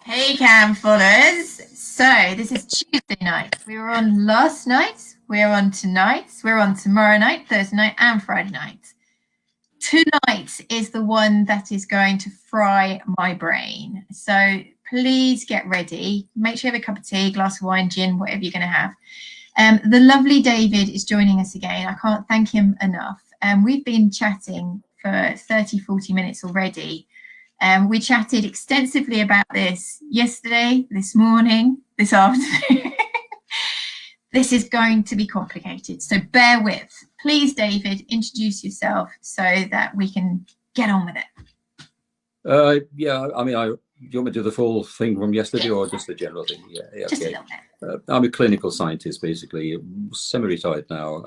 Hey Cam followers, so this is Tuesday night. We were on last night, we're on tonight, we're on tomorrow night, Thursday night and Friday night. Tonight is the one that is going to fry my brain. So please get ready. Make sure you have a cup of tea, glass of wine, gin, whatever you're going to have. The lovely David is joining us again. I can't thank him enough. We've been chatting for 30, 40 minutes already. We chatted extensively about this yesterday, this morning, this afternoon. This is going to be complicated, so bear with. Please, David, introduce yourself so that we can get on with it. Yeah, I mean, do you want me to do the full thing from yesterday or just the general thing? Yeah, just okay. A little bit. I'm a clinical scientist, basically, semi-retired now,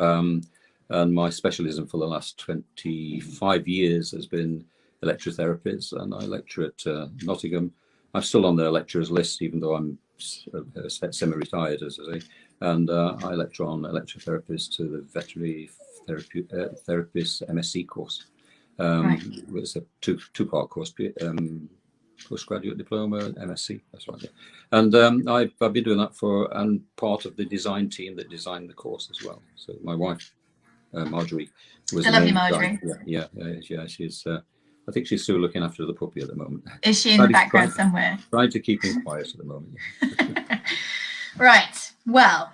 and my specialism for the last 25 years has been electro-therapies, and I lecture at Nottingham. I'm still on the lecturers list, even though I'm semi-retired, as I say, and I lecture on electro-therapies to the Veterinary Therapist MSc course. Right. It's a two-part course, postgraduate diploma, MSc, that's right. Yeah. And I've been doing that and part of the design team that designed the course as well. So my wife, Marjorie, was the lovely Marjorie. Yeah, she's. I think she's still looking after the puppy at the moment. Is she in the background somewhere? Trying to keep him quiet at the moment. Right. Well,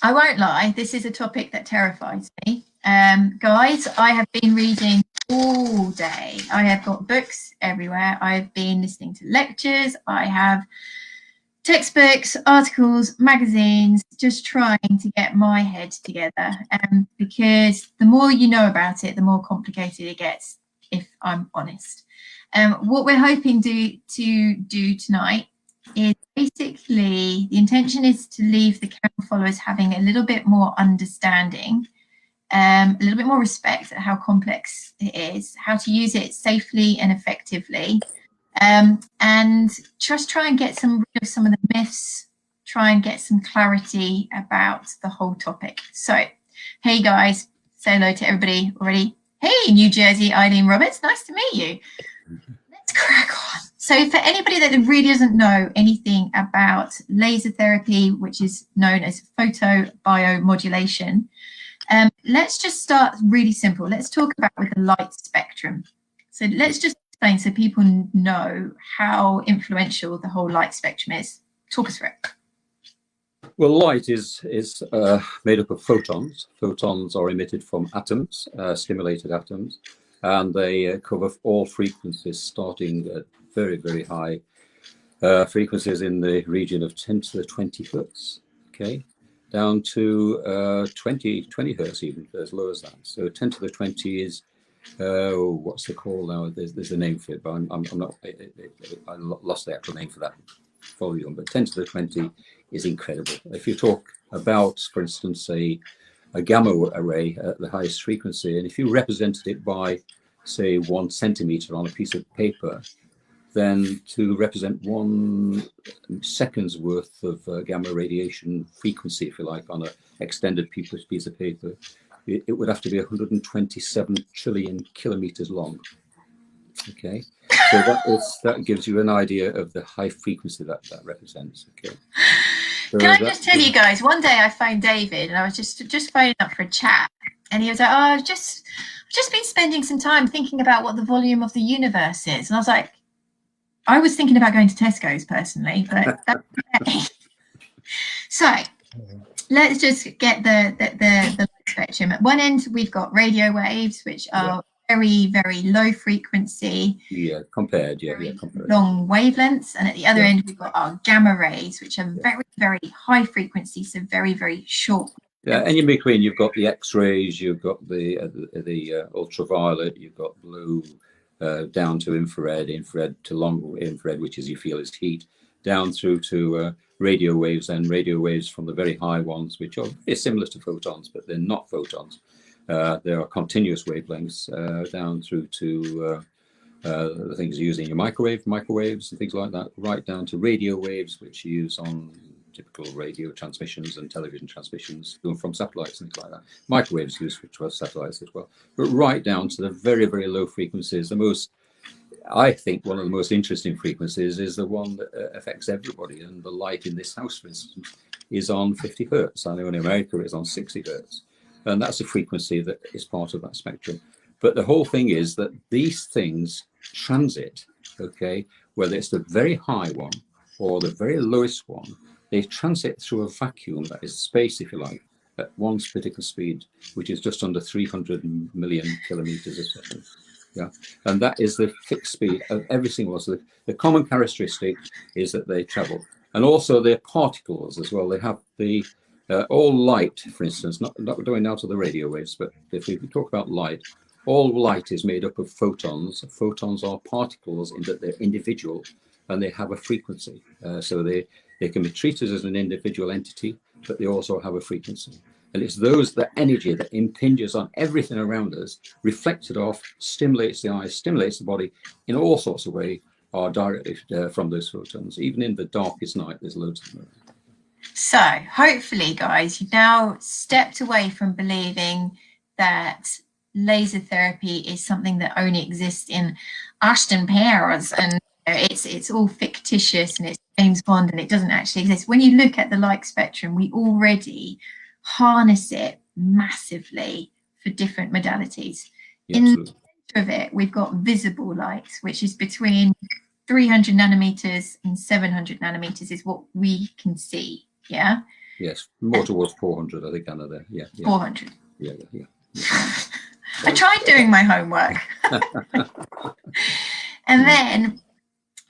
I won't lie. This is a topic that terrifies me. Guys, I have been reading all day. I have got books everywhere. I've been listening to lectures. I have textbooks, articles, magazines, just trying to get my head together. Because the more you know about it, the more complicated it gets, if I'm honest. What we're hoping to do tonight is basically, the intention is to leave the camera followers having a little bit more understanding, a little bit more respect at how complex it is, how to use it safely and effectively, and just try and get rid of some of the myths, try and get some clarity about the whole topic. So, hey guys, say hello to everybody already. Hey, New Jersey, Eileen Roberts, nice to meet you. Let's crack on. So for anybody that really doesn't know anything about laser therapy, which is known as photobiomodulation, let's just start really simple. Let's talk about with the light spectrum. So let's just explain so people know how influential the whole light spectrum is. Talk us through it. Well, light is made up of photons. Photons are emitted from atoms, stimulated atoms, and they cover all frequencies, starting at very, very high frequencies in the region of 10 to the 20 hertz, okay, down to 20 hertz, even as low as that. So 10 to the 20 is, what's the call now? There's a name for it, but I'm not, I lost the actual name for that volume, but 10 to the 20 is incredible. If you talk about, for instance, a gamma array at the highest frequency, and if you represented it by, say, 1 centimeter on a piece of paper, then to represent 1 second's worth of gamma radiation frequency, if you like, on an extended piece of paper, it would have to be 127 trillion kilometers long. Okay, so that gives you an idea of the high frequency that represents. Okay. So can I just tell you guys, one day I phoned David and I was just phoning up for a chat, and he was like, "Oh, I've just been spending some time thinking about what the volume of the universe is," and I was like, I was thinking about going to Tesco's personally, but that's okay. So let's just get the light spectrum. At one end, we've got radio waves, which are very, very low frequency. Compared. Long wavelengths. And at the other end, we've got our gamma rays, which are very, very high frequency, so very, very short. Yeah, and in between, you've got the X-rays, you've got the ultraviolet, you've got blue, down to infrared to long infrared, which is you feel is heat, down through to radio waves, and radio waves from the very high ones, which are very similar to photons, but they're not photons. There are continuous wavelengths down through to the things you use in your microwaves and things like that, right down to radio waves, which you use on typical radio transmissions and television transmissions from satellites and things like that. Microwaves used for satellites as well, but right down to the very, very low frequencies, the most I think one of the most interesting frequencies is the one that affects everybody. And the light in this house, for instance, is on 50 hertz. I know in America it's on 60 hertz. And that's a frequency that is part of that spectrum. But the whole thing is that these things transit, okay, whether it's the very high one or the very lowest one, they transit through a vacuum, that is space, if you like, at one critical speed, which is just under 300 million kilometers a second. Yeah, and that is the fixed speed of every single one. So the common characteristic is that they travel, and also they're particles as well. They have the all light, for instance, not going out of the radio waves, but if we talk about light, all light is made up of photons. Photons are particles in that they're individual and they have a frequency. So they can be treated as an individual entity, but they also have a frequency. And it's that energy that impinges on everything around us, reflected off, stimulates the eyes, stimulates the body in all sorts of ways, are directly from those photons. Even in the darkest night, there's loads of them. So hopefully, guys, you've now stepped away from believing that laser therapy is something that only exists in Ashton Paris and it's all fictitious and it's James Bond and it doesn't actually exist. When you look at the light spectrum, we already harness it massively for different modalities. Yeah, in absolutely. the center of it, we've got visible light, which is between 300 nanometers and 700 nanometers is what we can see. Yeah. Yes, more towards 400, I think, Anna. There. Yeah. 400. Yeah. I tried doing my homework. And then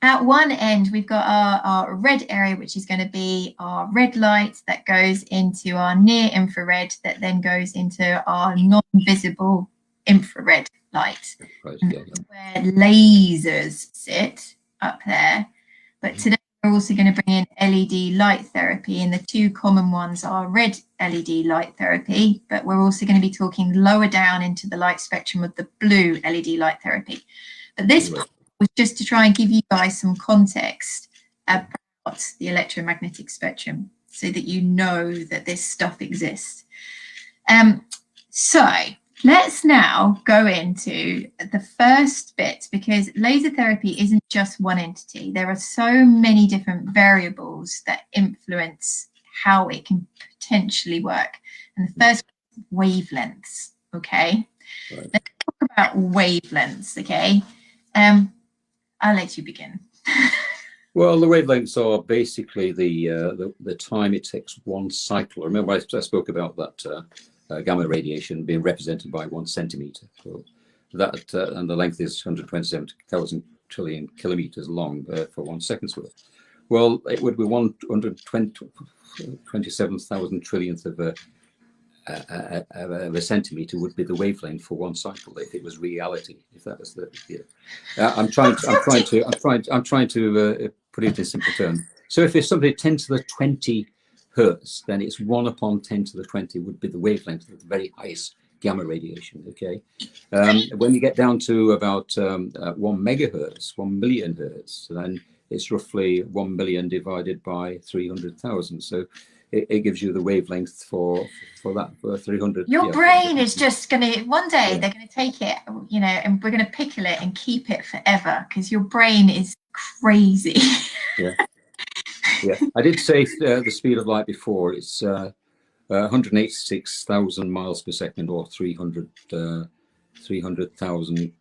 at one end, we've got our red area, which is going to be our red light that goes into our near infrared, that then goes into our non-visible infrared light. Right, where lasers sit up there. But today we're also going to bring in LED light therapy, and the two common ones are red LED light therapy, but we're also going to be talking lower down into the light spectrum of the blue LED light therapy. But this was just to try and give you guys some context about the electromagnetic spectrum so that you know that this stuff exists. So let's now go into the first bit, because laser therapy isn't just one entity. There are so many different variables that influence how it can potentially work. And the first one is wavelengths, okay? Right. Let's talk about wavelengths, okay? I'll let you begin. Well, the wavelengths are basically the time it takes one cycle. Remember, I spoke about that gamma radiation being represented by 1 centimeter. So that and the length is 127,000 trillion kilometers long for 1 second's worth. Well, it would be 127,000 trillionth of a centimeter would be the wavelength for one cycle if it was reality. If that was the, I'm trying to put it in simple terms. So if it's something 10 to the 20 hertz, then it's 1 upon 10 to the 20 would be the wavelength of the very highest gamma radiation. Okay, when you get down to about 1 megahertz, 1 million hertz, then it's roughly 1 million divided by 300,000. So it gives you the wavelength for that, for 300. Your brain is just going to, one day they're going to take it, you know, and we're going to pickle it and keep it forever, because your brain is crazy. Yeah. I did say the speed of light before. It's 186,000 miles per second, or 300,000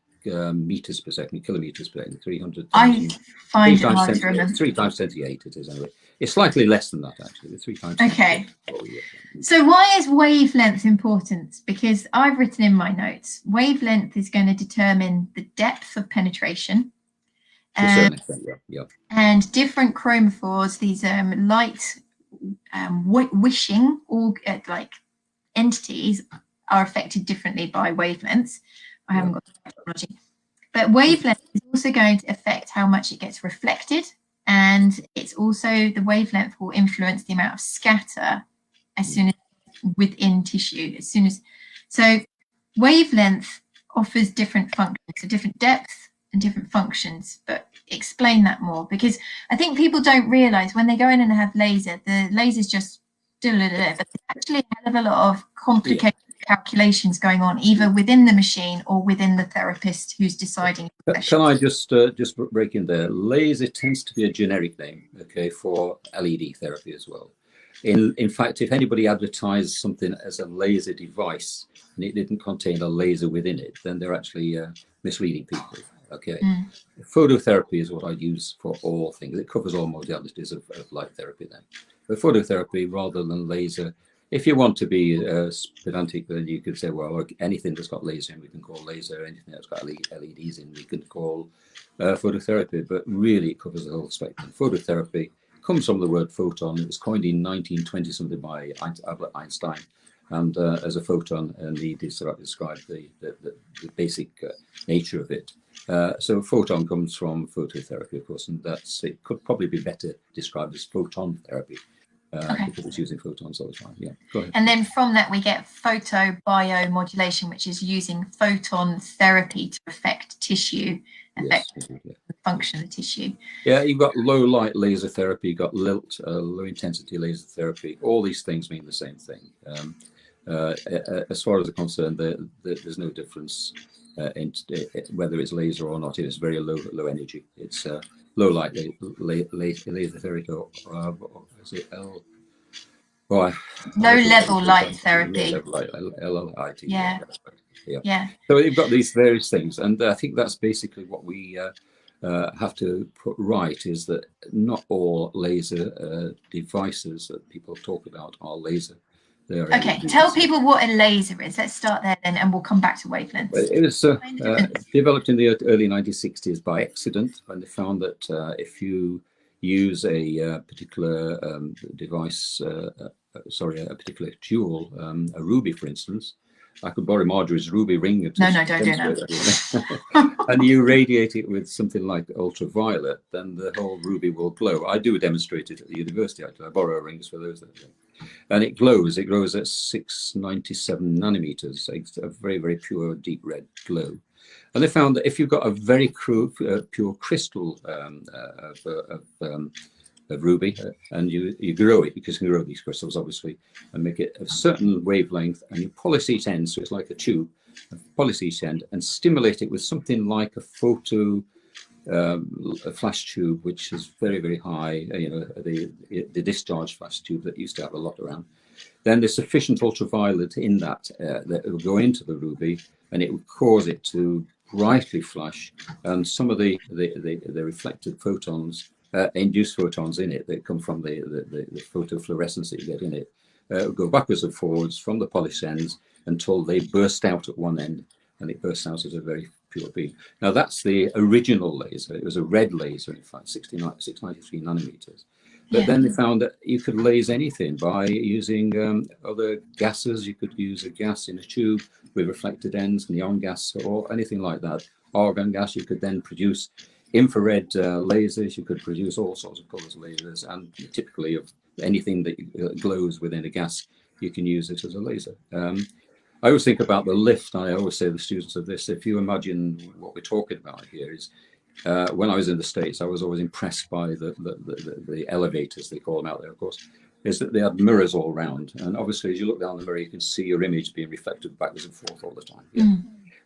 meters per second, kilometers per second, 300,000. I find it hard to remember. 3 times 10^8 it is anyway. It's slightly less than that, actually. 3 times. Okay. So why is wavelength important? Because I've written in my notes, wavelength is going to determine the depth of penetration. To a certain extent, yeah. And different chromophores, these light wishing or like entities, are affected differently by wavelengths. I haven't got the technology, but wavelength is also going to affect how much it gets reflected, and it's also, the wavelength will influence the amount of scatter as soon as within tissue. So wavelength offers different functions, so different depth and different functions. But explain that more, because I think people don't realize when they go in and have laser, the laser's just but it's actually a hell of a lot of complicated calculations going on either within the machine or within the therapist who's deciding. Can I just break in there? Laser tends to be a generic name, okay, for LED therapy as well. In fact, if anybody advertised something as a laser device and it didn't contain a laser within it, then they're actually misleading people. Okay. Phototherapy is what I use for all things. It covers all modalities of light therapy then. But phototherapy rather than laser, if you want to be pedantic, then you could say, well, anything that's got laser in, we can call laser. Anything that's got LEDs in, we can call phototherapy. But really, it covers the whole spectrum. Phototherapy comes from the word photon. It was coined in 1920 something by Albert Einstein, and as a photon, and he described the basic nature of it. So photon comes from phototherapy, of course, and it could probably be better described as photon therapy. Because it's using photons all the time. Yeah, go ahead. And then from that we get photobiomodulation, which is using photon therapy to affect tissue, affect the function of tissue. Yeah, you've got low light laser therapy, you've got low intensity laser therapy. All these things mean the same thing. As far as I'm concerned, there's no difference in whether it's laser or not. It's very low energy. It's low light laser therapy, or is it L? Low level light therapy. Low level light, LLIT. Yeah. Yeah. So you've got these various things, and I think that's basically what we have to put right, is that not all laser devices that people talk about are laser. Okay, tell people what a laser is. Let's start there then, and we'll come back to wavelengths. It was developed in the early 1960s by accident, when they found that if you use a particular device, a particular jewel, a ruby, for instance. I could borrow Marjorie's ruby ring. No, don't do that. And you radiate it with something like ultraviolet, then the whole ruby will glow. I do demonstrate it at the university. I borrow rings for those that do. And it glows. It glows at 697 nanometers. It's a very, very pure, deep red glow. And they found that if you've got a very pure crystal of ruby, and you grow it, because you can grow these crystals obviously, and make it a certain wavelength, and you polish each end, so it's like a tube, polish each end and stimulate it with something like a flash tube, which is very, very high, the discharge flash tube that used to have a lot around. Then there's sufficient ultraviolet in that that will go into the ruby, and it will cause it to brightly flash, and some of the reflected photons, induced photons in it that come from the photofluorescence that you get in it, go backwards and forwards from the polished ends until they burst out at one end, and it bursts out as a very pure beam. Now that's the original laser. It was a red laser, in fact, 693 nanometers. But then they found that you could laser anything by using other gases. You could use a gas in a tube with reflected ends, neon gas, or anything like that. Argon gas. You could then produce infrared lasers. You could produce all sorts of colors of lasers, and typically of anything that glows within a gas, you can use it as a laser. I always think about the lift. I always say to the students of this, if you imagine what we're talking about here is, when I was in the States, I was always impressed by the elevators, they call them out there, of course, is that they had mirrors all around. And obviously, as you look down the mirror, you can see your image being reflected backwards and forth all the time. Yeah.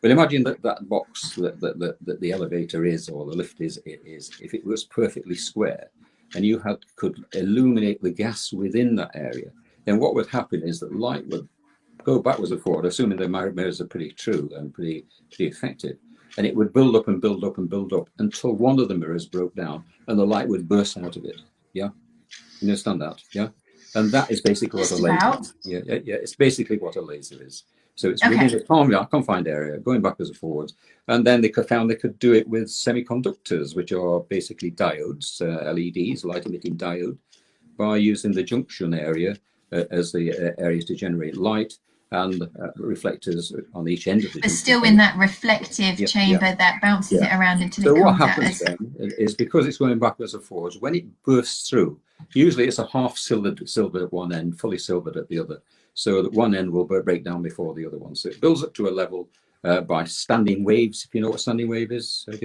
But imagine that box that the elevator is, or the lift is, if it was perfectly square, and you could illuminate the gas within that area, then what would happen is that light would go backwards and forward, assuming the mirrors are pretty true and pretty effective. And it would build up and build up and build up until one of the mirrors broke down and the light would burst out of it. Yeah? You understand that? Yeah? And that is basically what a laser is. Yeah, it's basically what a laser is. So it's within a confined area, going backwards and forwards. And then they found they could do it with semiconductors, which are basically diodes, LEDs, light emitting diode, by using the junction area as the areas to generate light, and reflectors on each end of the junction. But still in that reflective chamber that bounces it around until it comes out. So what happens then is, because it's going backwards and forwards, when it bursts through, usually it's a half silvered at one end, fully silvered at the other, so that one end will break down before the other one. So it builds up to a level by standing waves, if you know what a standing wave is. A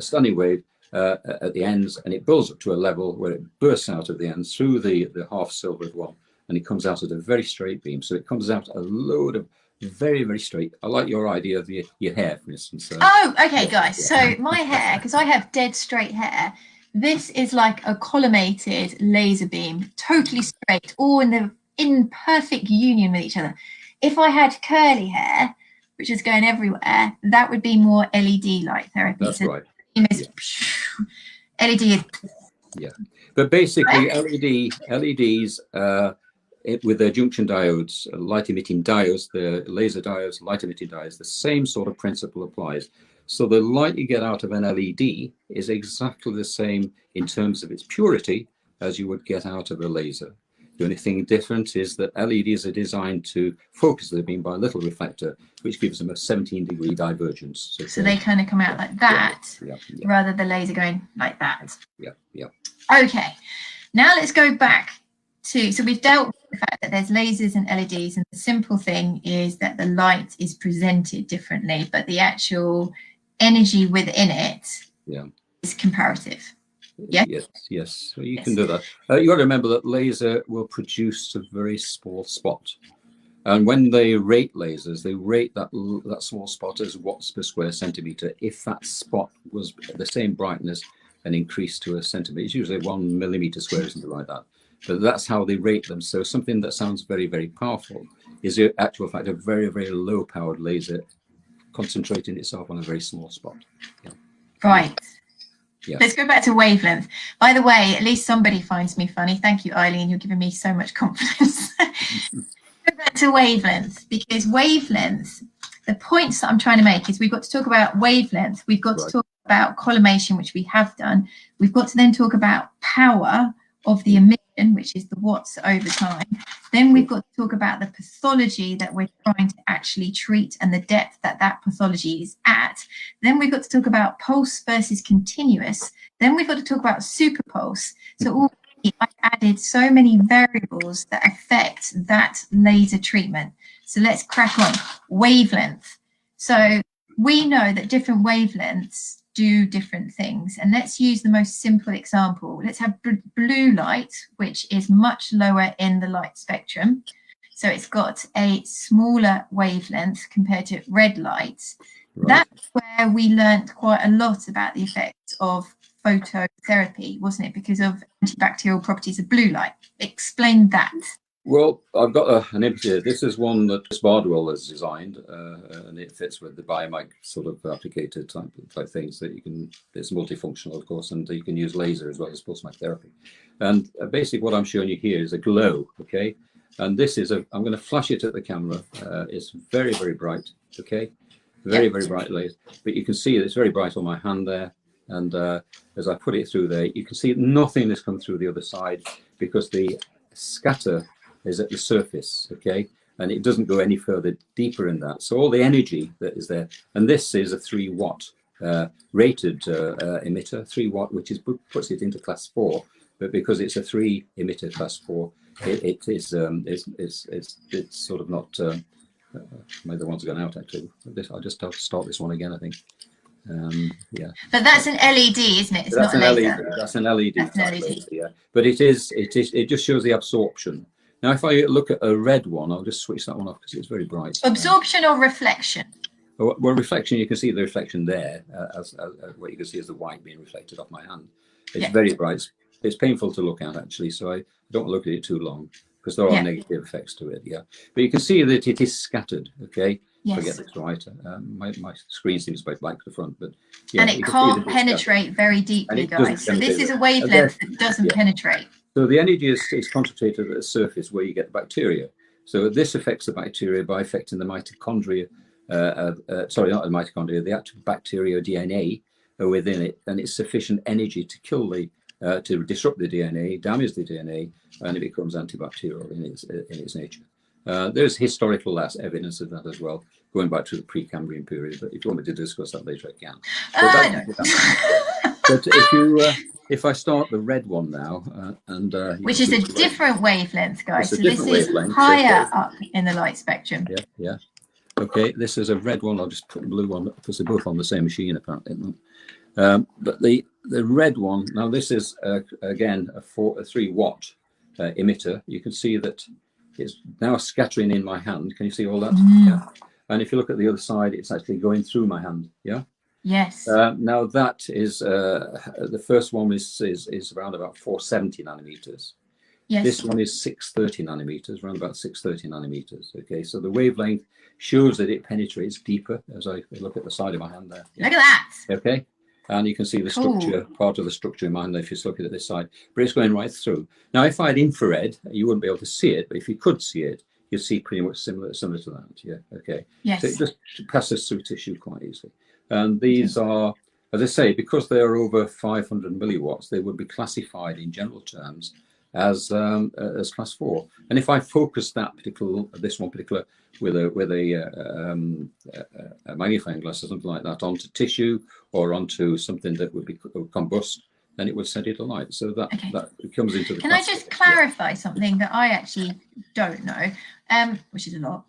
standing wave at the ends, and it builds up to a level where it bursts out of the ends through the half silvered one, and it comes out at a very straight beam. So it comes out a load of very, very straight. I like your idea of your hair, for instance. Oh, okay, guys. So my hair, because I have dead straight hair, this is like a collimated laser beam, totally straight, all in perfect union with each other. If I had curly hair, which is going everywhere, that would be more LED light therapy. That's so right. LED is... Yeah, but basically LEDs with their junction diodes, light emitting diodes, the laser diodes, light emitting diodes, the same sort of principle applies. So the light you get out of an LED is exactly the same in terms of its purity as you would get out of a laser. The only thing different is that LEDs are designed to focus the beam by a little reflector, which gives them a 17-degree divergence. So they kind of come out like that, rather than the laser going like that. Yeah. Okay, now let's go back to, so we've dealt with the fact that there's lasers and LEDs, and the simple thing is that the light is presented differently, but the actual energy within it is comparative. Yes. So you can do that. You got to remember that laser will produce a very small spot, and when they rate lasers, they rate that small spot as watts per square centimeter. If that spot was the same brightness and increased to a centimeter, it's usually 1 millimeter square or something like that. But that's how they rate them. So something that sounds very, very powerful is in actual fact a very, very low powered laser concentrating itself on a very small spot. Right. Yeah. Let's go back to wavelength. By the way, at least somebody finds me funny. Thank you, Eileen. You're giving me so much confidence. Go back to wavelength, because wavelength, the points that I'm trying to make is we've got to talk about wavelength. We've got to talk about collimation, which we have done. We've got to then talk about power of the emission, which is the watts over time. Then we've got to talk about the pathology that we're trying to actually treat and the depth that that pathology is at. Then we've got to talk about pulse versus continuous. Then we've got to talk about superpulse. So already I've added so many variables that affect that laser treatment. So let's crack on. Wavelength. So we know that different wavelengths do different things, and let's use the most simple example. Let's have blue light, which is much lower in the light spectrum, so it's got a smaller wavelength compared to red light. That's where we learned quite a lot about the effects of phototherapy, wasn't it, because of antibacterial properties of blue light? Explain that. Well, I've got an image here. This is one that Bardwell has designed, and it fits with the biomag sort of applicator type things that you can. It's multifunctional, of course, and you can use laser as well as pulse mag therapy. And basically, what I'm showing you here is a glow. Okay, and this is I'm going to flash it at the camera. It's very, very bright. Okay, very, very bright laser. But you can see it's very bright on my hand there. And as I put it through there, you can see nothing has come through the other side because the scatter is at the surface, okay, and it doesn't go any further deeper in that. So all the energy that is there, and this is a 3 watt rated emitter, 3 watt, which is puts it into class 4. But because it's a 3 emitter class 4, it's sort of not. Maybe the one's gone out actually. I'll just have to start this one again, I think. Yeah. But that's an LED, isn't it? It's not a laser. That's an LED. That's an LED. Laser, yeah. But it just shows the absorption. Now, if I look at a red one, I'll just switch that one off because it's very bright. Absorption or reflection? Well, reflection, you can see the reflection there, as what you can see is the white being reflected off my hand. It's very bright. It's painful to look at, actually, so I don't look at it too long because there are negative effects to it, But you can see that it is scattered, okay? Yes. If I get this right. My screen seems to be black at the front, but and it can't penetrate very deeply, guys. So this is a wavelength that doesn't penetrate. So the energy is concentrated at the surface where you get the bacteria. So this affects the bacteria by affecting the mitochondria, sorry, not the mitochondria, the actual bacteria DNA within it, and it's sufficient energy to kill to disrupt the DNA, damage the DNA, and it becomes antibacterial in its nature. There's historical evidence of that as well, going back to the Precambrian period. But if you want me to discuss that later, I can. But if I start the red one now, which is a different wavelength, guys. So this is higher up in the light spectrum. Yeah. Okay, this is a red one. I'll just put the blue one because they're both on the same machine apparently. But the red one now, this is again a 3 watt. emitter, you can see that it's now scattering in my hand. Can you see all that? Yeah. And if you look at the other side, it's actually going through my hand. Yeah. Yes. Now that is the first one is around about 470 nanometers. Yes. This one is 630 nanometers, around about 630 nanometers. Okay, so the wavelength shows that it penetrates deeper as I look at the side of my hand there. Yeah. Look at that. Okay, and you can see the structure, part of the structure in my hand if you're looking at this side, but it's going right through. Now, if I had infrared, you wouldn't be able to see it, but if you could see it, you'd see pretty much similar to that. Yeah, okay. Yes. So it just passes through tissue quite easily. And these are, as I say, because they are over 500 milliwatts, they would be classified in general terms as class 4. And if I focus this one particular with a magnifying glass or something like that onto tissue or onto something that would be combust, then it would send it a light. So that comes into the. Can I just clarify something that I actually don't know, which is a lot?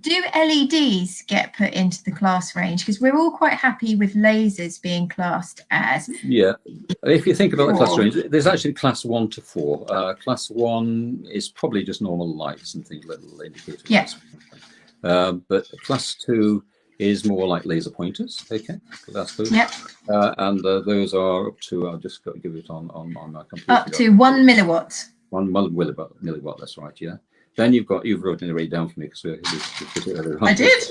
Do LEDs get put into the class range? Because we're all quite happy with lasers being classed as. Yeah, if you think about the class range, there's actually class 1 to 4. Class 1 is probably just normal lights and things, little indicators. Yes. But class 2 is more like laser pointers. Okay, that's those. Yep. And those are up to, I'll just give it on my computer. Up to 1 milliwatt. 1 milliwatt, that's right, yeah. Then you've written it right down for me because I did.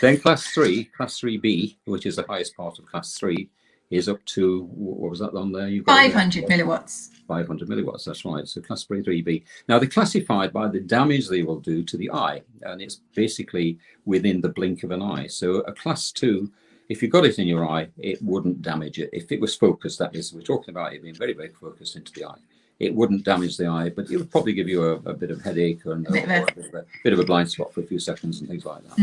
Then class 3B, which is the highest part of class 3, is up to, what was that on there? You've got 500 milliwatts. 500 milliwatts, that's right. So class 3B. Now they're classified by the damage they will do to the eye, and it's basically within the blink of an eye. So a class 2, if you got it in your eye, it wouldn't damage it. If it was focused, that is, we're talking about it being very, very focused into the eye. It wouldn't damage the eye, but it would probably give you a bit of headache and a bit of a blind spot for a few seconds and things like that.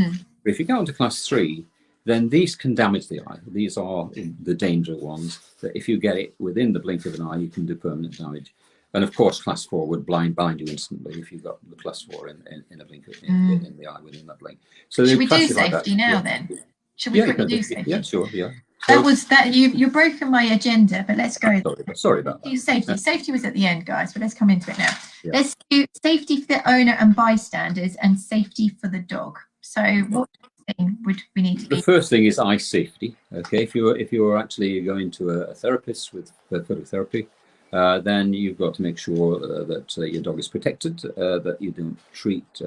But if you go into class 3, then these can damage the eye. These are the danger ones, that if you get it within the blink of an eye, you can do permanent damage. And of course, class 4 would blind you instantly if you've got the class 4 in a blink in the eye within that blink. So should we do safety now then? Should we quickly do safety? Yeah, sure, yeah. You've broken my agenda, but let's go. Sorry about that. Do safety. Safety was at the end, guys, but let's come into it now. Yeah. Let's do safety for the owner and bystanders and safety for the dog. So what thing would we need to do? The first thing is eye safety. Okay, if you're actually going to a therapist with phototherapy, then you've got to make sure that your dog is protected, that you don't treat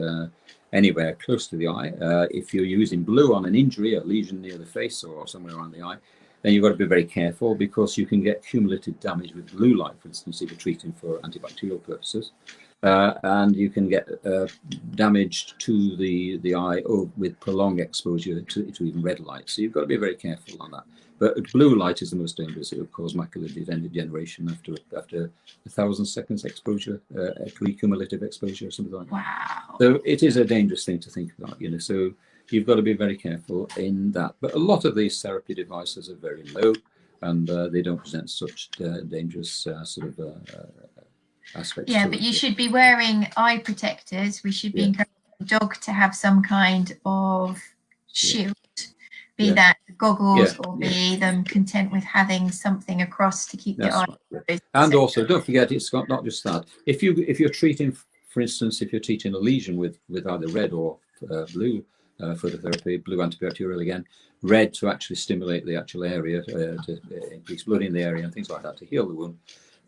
anywhere close to the eye. If you're using blue on an injury, a lesion near the face or somewhere around the eye, then you've got to be very careful because you can get cumulative damage with blue light, for instance, if you're treating for antibacterial purposes. And you can get damage to the eye with prolonged exposure to even red light. So you've got to be very careful on that. But blue light is the most dangerous. It will cause macular degeneration after 1,000 seconds exposure, cumulative exposure, or something like that. Wow. So it is a dangerous thing to think about, so you've got to be very careful in that. But a lot of these therapy devices are very low, and they don't present such dangerous aspects. Yeah, but you should be wearing eye protectors. We should be encouraging the dog to have some kind of shield. Be that goggles or be them content with having something across to keep the eye. Right. And also, don't forget, it's not just that. If you're treating, for instance, if you're treating a lesion with either red or blue phototherapy, blue antibacterial again, red to actually stimulate the actual area, to increase blood in the area and things like that to heal the wound,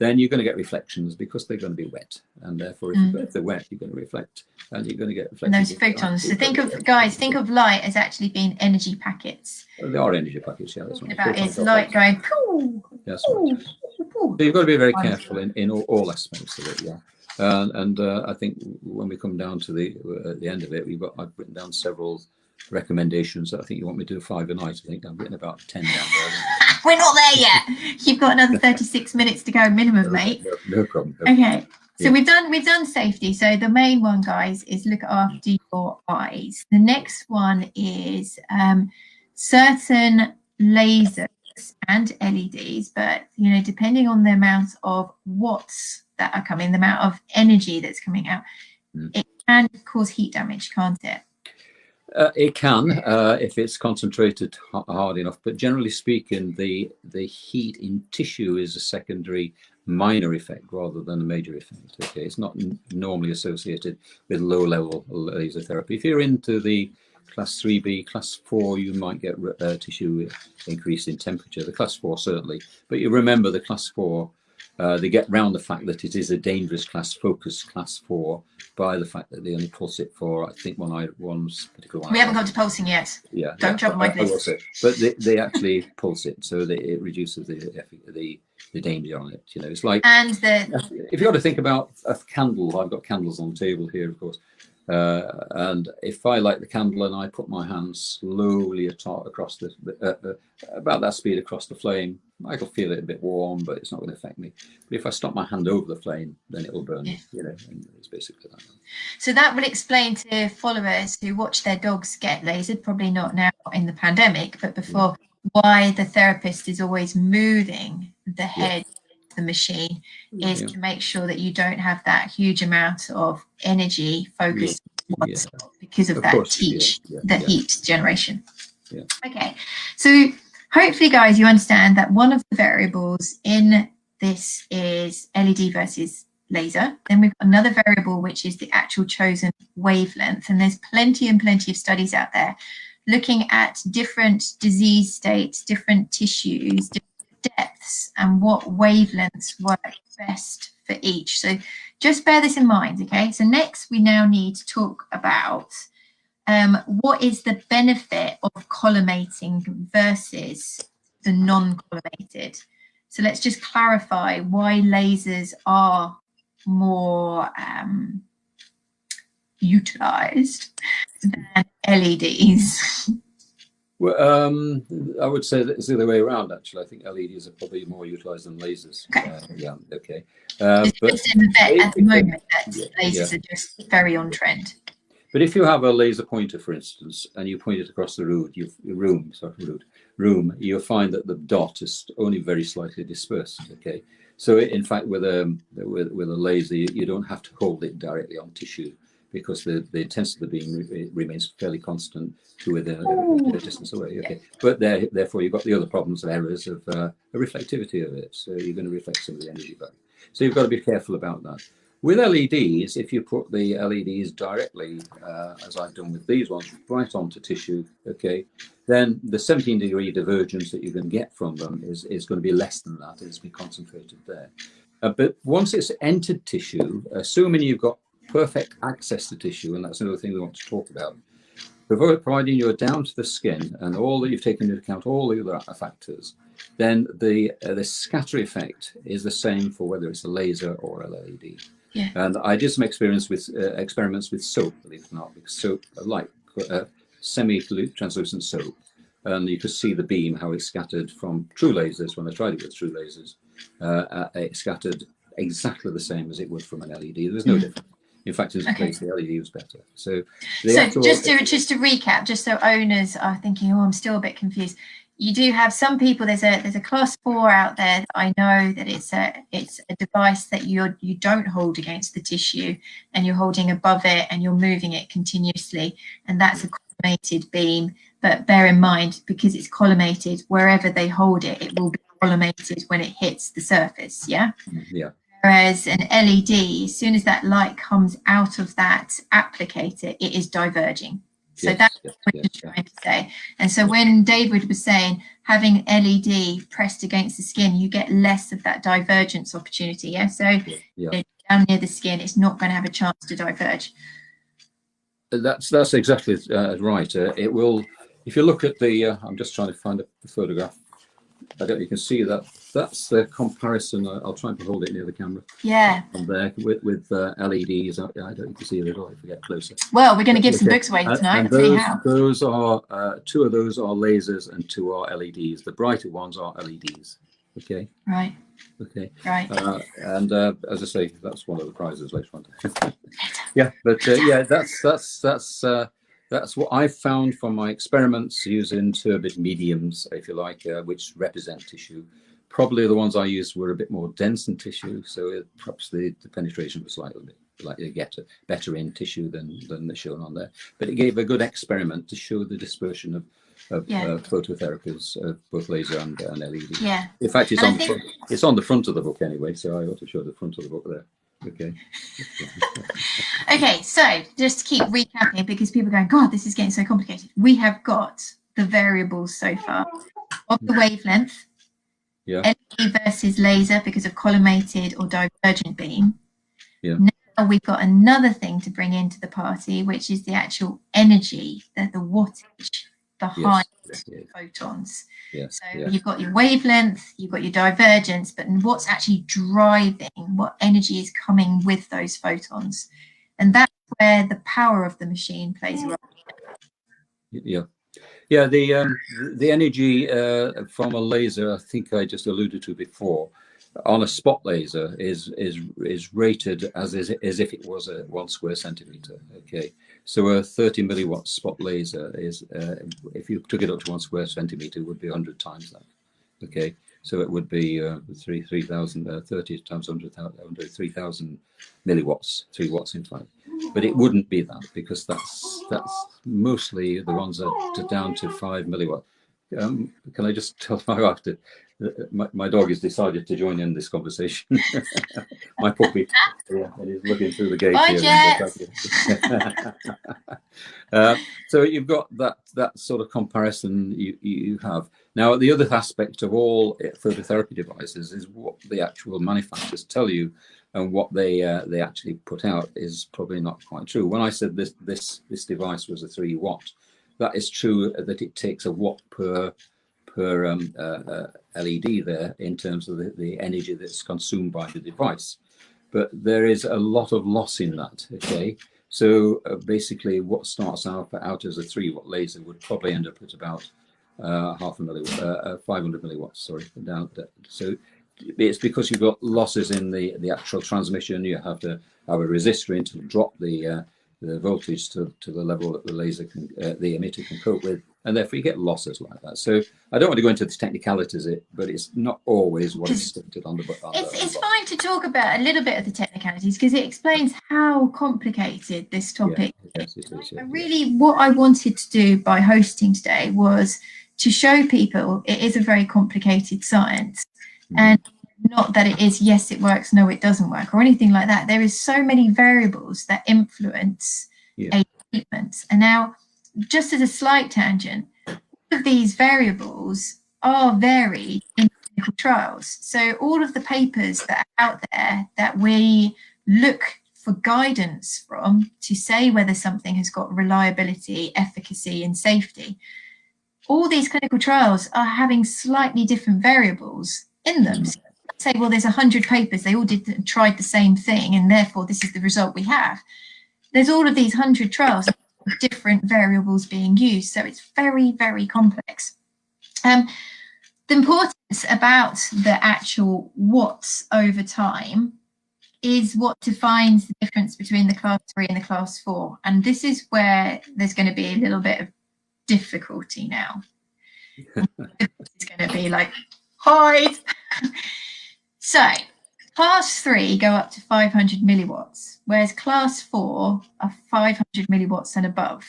then you're going to get reflections because they're going to be wet, and therefore if they're wet, you're going to reflect, and you're going to get reflections. And those photons. So think of light as actually being energy packets. They are energy packets, yeah. That's right. About it's light going. Pooh, yes, right. So you've got to be very careful in all aspects of it, yeah. And I think when we come down to the end of it, I've written down several recommendations that I think you want me to do 5 a night. I think I've written about 10 down there. We're not there yet. You've got another 36 minutes to go minimum, mate. No problem. Okay. So we've done safety. So the main one, guys, is look after your eyes. The next one is certain lasers and LEDs, but depending on the amount of watts that are coming, the amount of energy that's coming out, it can cause heat damage, can't it? It can, if it's concentrated hard enough, but generally speaking, the heat in tissue is a secondary minor effect rather than a major effect. Okay, it's not normally associated with low-level laser therapy. If you're into the class 3B, class 4, you might get tissue increase in temperature. The class 4 certainly, but you remember the class 4. They get round the fact that it is a dangerous class, focused class 4, by the fact that they only pulse it for, I think, one particular one. We haven't got to pulsing yet. Yeah. Don't trouble my list. But they actually pulse it, so that it reduces the danger on it. You know, it's like, and if you got to think about a candle, I've got candles on the table here, of course. And if I light the candle and I put my hand slowly across about that speed across the flame, I can feel it a bit warm, but it's not going to affect me. But if I stop my hand over the flame, then it will burn. Yeah. You know, and it's basically that. So that will explain to followers who watch their dogs get lasered, probably not now in the pandemic, but before, why the therapist is always moving the head. The machine is to make sure that you don't have that huge amount of energy focused because of that heat generation. Okay, so hopefully guys you understand that one of the variables in this is LED versus laser. Then we've got another variable which is the actual chosen wavelength, and there's plenty of studies out there looking at different disease states, different tissues, depths, and what wavelengths work best for each. So just bear this in mind. Okay, so next we now need to talk about what is the benefit of collimating versus the non-collimated. So let's just clarify why lasers are more utilized than LEDs. Well, I would say that it's the other way around, actually. I think LEDs are probably more utilized than lasers. Okay. But just in the vet at the moment that lasers are just very on trend. But if you have a laser pointer, for instance, and you point it across the room, you'll find that the dot is only very slightly dispersed. Okay. So in fact, with a laser, you don't have to hold it directly on tissue, because the intensity of the beam remains fairly constant to a distance away. Okay, but therefore you've got the other problems and errors of the reflectivity of it. So you're going to reflect some of the energy back. So you've got to be careful about that. With LEDs, if you put the LEDs directly, as I've done with these ones, right onto tissue, okay, then the 17-degree divergence that you're going to get from them is going to be less than that. It's been concentrated there. But once it's entered tissue, assuming you've got perfect access to tissue, and that's another thing we want to talk about, providing you're down to the skin and all that you've taken into account, all the other factors, then the scatter effect is the same for whether it's a laser or a LED. Yeah. And I did some experiments with soap, believe it or not, because soap, like semi-translucent soap, and you could see the beam, how it scattered from true lasers. When I tried it with true lasers, it scattered exactly the same as it would from an LED. There was no difference. In fact, in this case, the LED was better. So just to recap, just so owners are thinking, oh, I'm still a bit confused. You do have some people. There's a class 4 out there that I know that it's a device that you don't hold against the tissue, and you're holding above it and you're moving it continuously, and that's a collimated beam. But bear in mind, because it's collimated, wherever they hold it, it will be collimated when it hits the surface. Yeah. Yeah. Whereas an LED, as soon as that light comes out of that applicator, it is diverging. So that's what you're trying to say. And so when David was saying having LED pressed against the skin, you get less of that divergence opportunity. Yeah. So down near the skin, it's not going to have a chance to diverge. That's exactly right. It will. If you look at the, I'm just trying to find the photograph. I don't know, you can see that. That's the comparison. I'll try and hold it near the camera. Yeah. And there with LEDs. I don't know if you can see it at all if we get closer. Well, we're going to give some books away tonight. And those are 2 of those are lasers and 2 are LEDs. The brighter ones are LEDs. Okay. Right. Okay. Right. And as I say, that's one of the prizes later on. Yeah, but that's what I've found from my experiments using turbid mediums, if you like, which represent tissue. Probably the ones I used were a bit more dense in tissue, so perhaps the penetration was slightly likely to get better in tissue than shown on there. But it gave a good experiment to show the dispersion of phototherapies of both laser and LED. Yeah. In fact, it's on the front of the book anyway, so I ought to show the front of the book there. Okay. Okay, so just to keep recapping, because people are going, God, this is getting so complicated. We have got the variables so far of the wavelength, LED versus laser because of collimated or divergent beam. Yeah. Now we've got another thing to bring into the party, which is the actual energy, the wattage behind photons. Yes. So you've got your wavelength, you've got your divergence, but what's actually driving, what energy is coming with those photons? And that's where the power of the machine plays a role. Yeah, the energy from a laser, I think I just alluded to before, on a spot laser is rated as if it was a 1 square centimeter. Okay, so a 30 milliwatt spot laser is, if you took it up to 1 square centimeter, would be 100 times that. Okay, so it would be 3,000 30 times 100, 3,000 milliwatts, 3 watts in fact. But it wouldn't be that, because that's mostly the ones that are down to 5 milliwatt. Can I just tell my wife that my dog has decided to join in this conversation? My puppy, and he's looking through the gate here. So you've got that sort of comparison you have. Now, the other aspect of all phototherapy devices is what the actual manufacturers tell you, and what they actually put out is probably not quite true. When I said this device was a 3 watt, that is true that it takes a watt per LED there in terms of the energy that's consumed by the device. But there is a lot of loss in that. Okay, so basically, what starts out as a 3 watt laser would probably end up at about 500 milliwatts. Sorry, down. So it's because you've got losses in the actual transmission. You have to have a resistor in to drop the voltage to the level that the laser can, the emitter can cope with, and therefore you get losses like that. So I don't want to go into the technicalities, but it's not always what is stated on the book. It's fine to talk about a little bit of the technicalities, because it explains how complicated this topic is. It is. Really, what I wanted to do by hosting today was to show people it is a very complicated science. And not that it is, yes, it works, no, it doesn't work, or anything like that. There is so many variables that influence a treatment. And now, just as a slight tangent, all of these variables are varied in clinical trials. So all of the papers that are out there that we look for guidance from to say whether something has got reliability, efficacy, and safety, all these clinical trials are having slightly different variables in them. So say, well, there's 100 papers, they all tried the same thing, and therefore this is the result we have. There's all of these 100 trials with different variables being used, so it's very, very complex. The importance about the actual watts over time is what defines the difference between the class 3 and the class 4, and this is where there's going to be a little bit of difficulty now. It's going to be like, hide. So class 3 go up to 500 milliwatts, whereas class 4 are 500 milliwatts and above.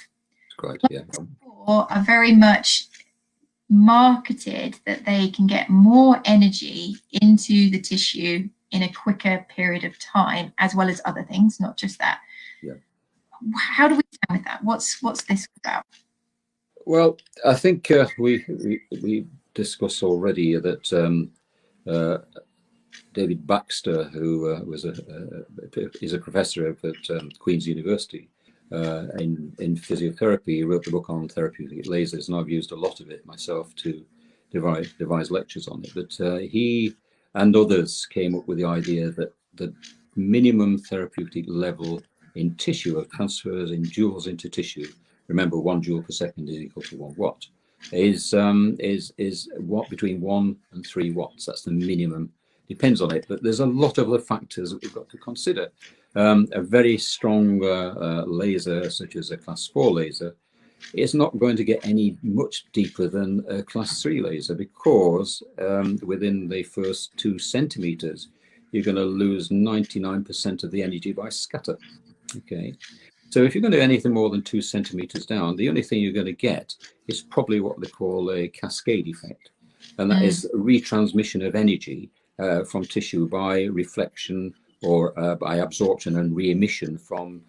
Correct, yeah. Class 4 are very much marketed that they can get more energy into the tissue in a quicker period of time, as well as other things, not just that. Yeah. How do we stand with that? What's this about? Well, I think we discussed already that David Baxter, who is a professor at Queen's University in physiotherapy, wrote the book on therapeutic lasers, and I've used a lot of it myself to devise lectures on it. But he and others came up with the idea that the minimum therapeutic level in tissue of transfers in joules into tissue, remember 1 joule per second is equal to 1 watt, is what between 1 and 3 watts. That's the minimum. Depends on it, but there's a lot of other factors that we've got to consider. A very strong laser, such as a class 4 laser, is not going to get any much deeper than a class 3 laser, because within the first 2 centimeters, you're going to lose 99% of the energy by scatter. Okay. So if you're going to do anything more than 2 centimeters down, the only thing you're going to get is probably what they call a cascade effect. And that is retransmission of energy from tissue by reflection or by absorption and re-emission from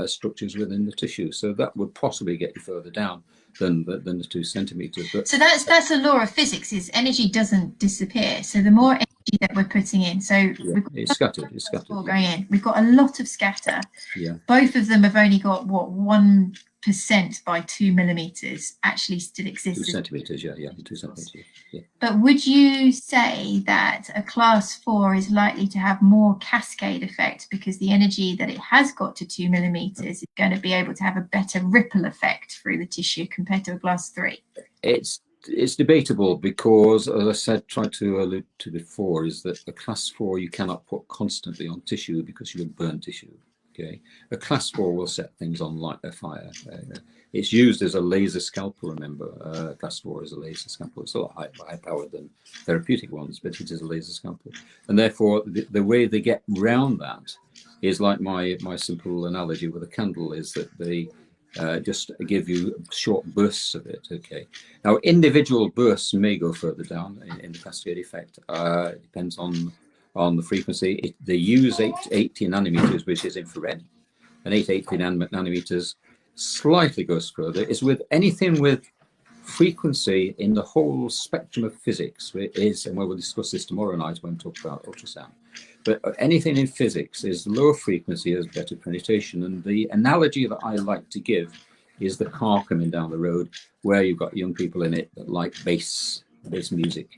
structures within the tissue. So that would possibly get you further down than the 2 centimeters. But so that's a law of physics, is energy doesn't disappear. So the more energy that we're putting in, so yeah, we've got it's scattered. It's scattered. Going in. We've got a lot of scatter. Yeah. Both of them have only got what 1% by 2 millimeters actually still exists. 2 centimeters. Yeah, 2 centimeters. Yeah. But would you say that a class 4 is likely to have more cascade effect because the energy that it has got to 2 millimeters is going to be able to have a better ripple effect through the tissue compared to a class 3? It's debatable because, as I said, tried to allude to before, is that a class 4 you cannot put constantly on tissue because you would burn tissue. Okay, a class 4 will set things on like a fire. It's used as a laser scalpel. Remember, class 4 is a laser scalpel. It's a lot higher powered than therapeutic ones, but it is a laser scalpel, and therefore the way they get round that is like my simple analogy with a candle is that they just give you short bursts of it. Okay, now individual bursts may go further down in the cascade effect. It depends on the frequency. They use 880 nanometers, which is infrared, and 880 nanometers slightly goes further. It's with anything with frequency in the whole spectrum of physics. It is, and we'll discuss this tomorrow night when we talk about ultrasound. But anything in physics is lower frequency has better penetration. And the analogy that I like to give is the car coming down the road where you've got young people in it that like bass music.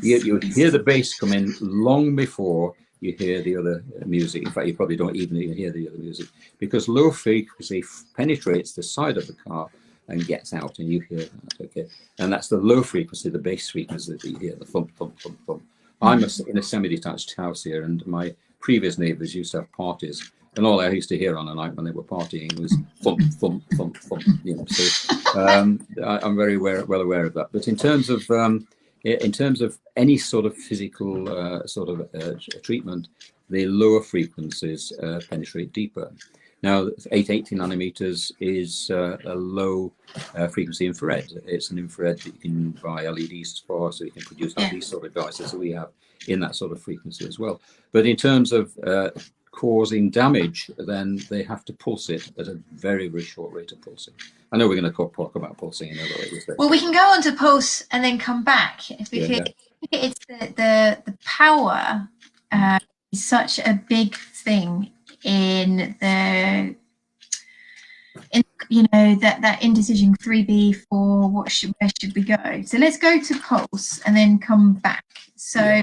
You hear the bass come in long before you hear the other music. In fact, you probably don't even hear the other music because low frequency penetrates the side of the car and gets out, and you hear that. Okay, and that's the low frequency, the bass frequency that you hear, the thump, thump, thump, thump. I'm in a semi-detached house here, and my previous neighbours used to have parties, and all I used to hear on a night when they were partying was thump, thump, thump, thump. You know, so I'm very well aware of that. But in terms of any sort of physical treatment, the lower frequencies penetrate deeper. Now, 880 nanometers is a low frequency infrared. It's an infrared that you can buy LEDs for, so you can produce these sort of devices that we have in that sort of frequency as well. But in terms of causing damage, then they have to pulse it at a very, very short rate of pulsing. I know we're going to talk about pulsing in other ways. Well, we can go on to pulse and then come back because it's the power is such a big thing in that indecision 3B for where should we go. So let's go to pulse and then come back. So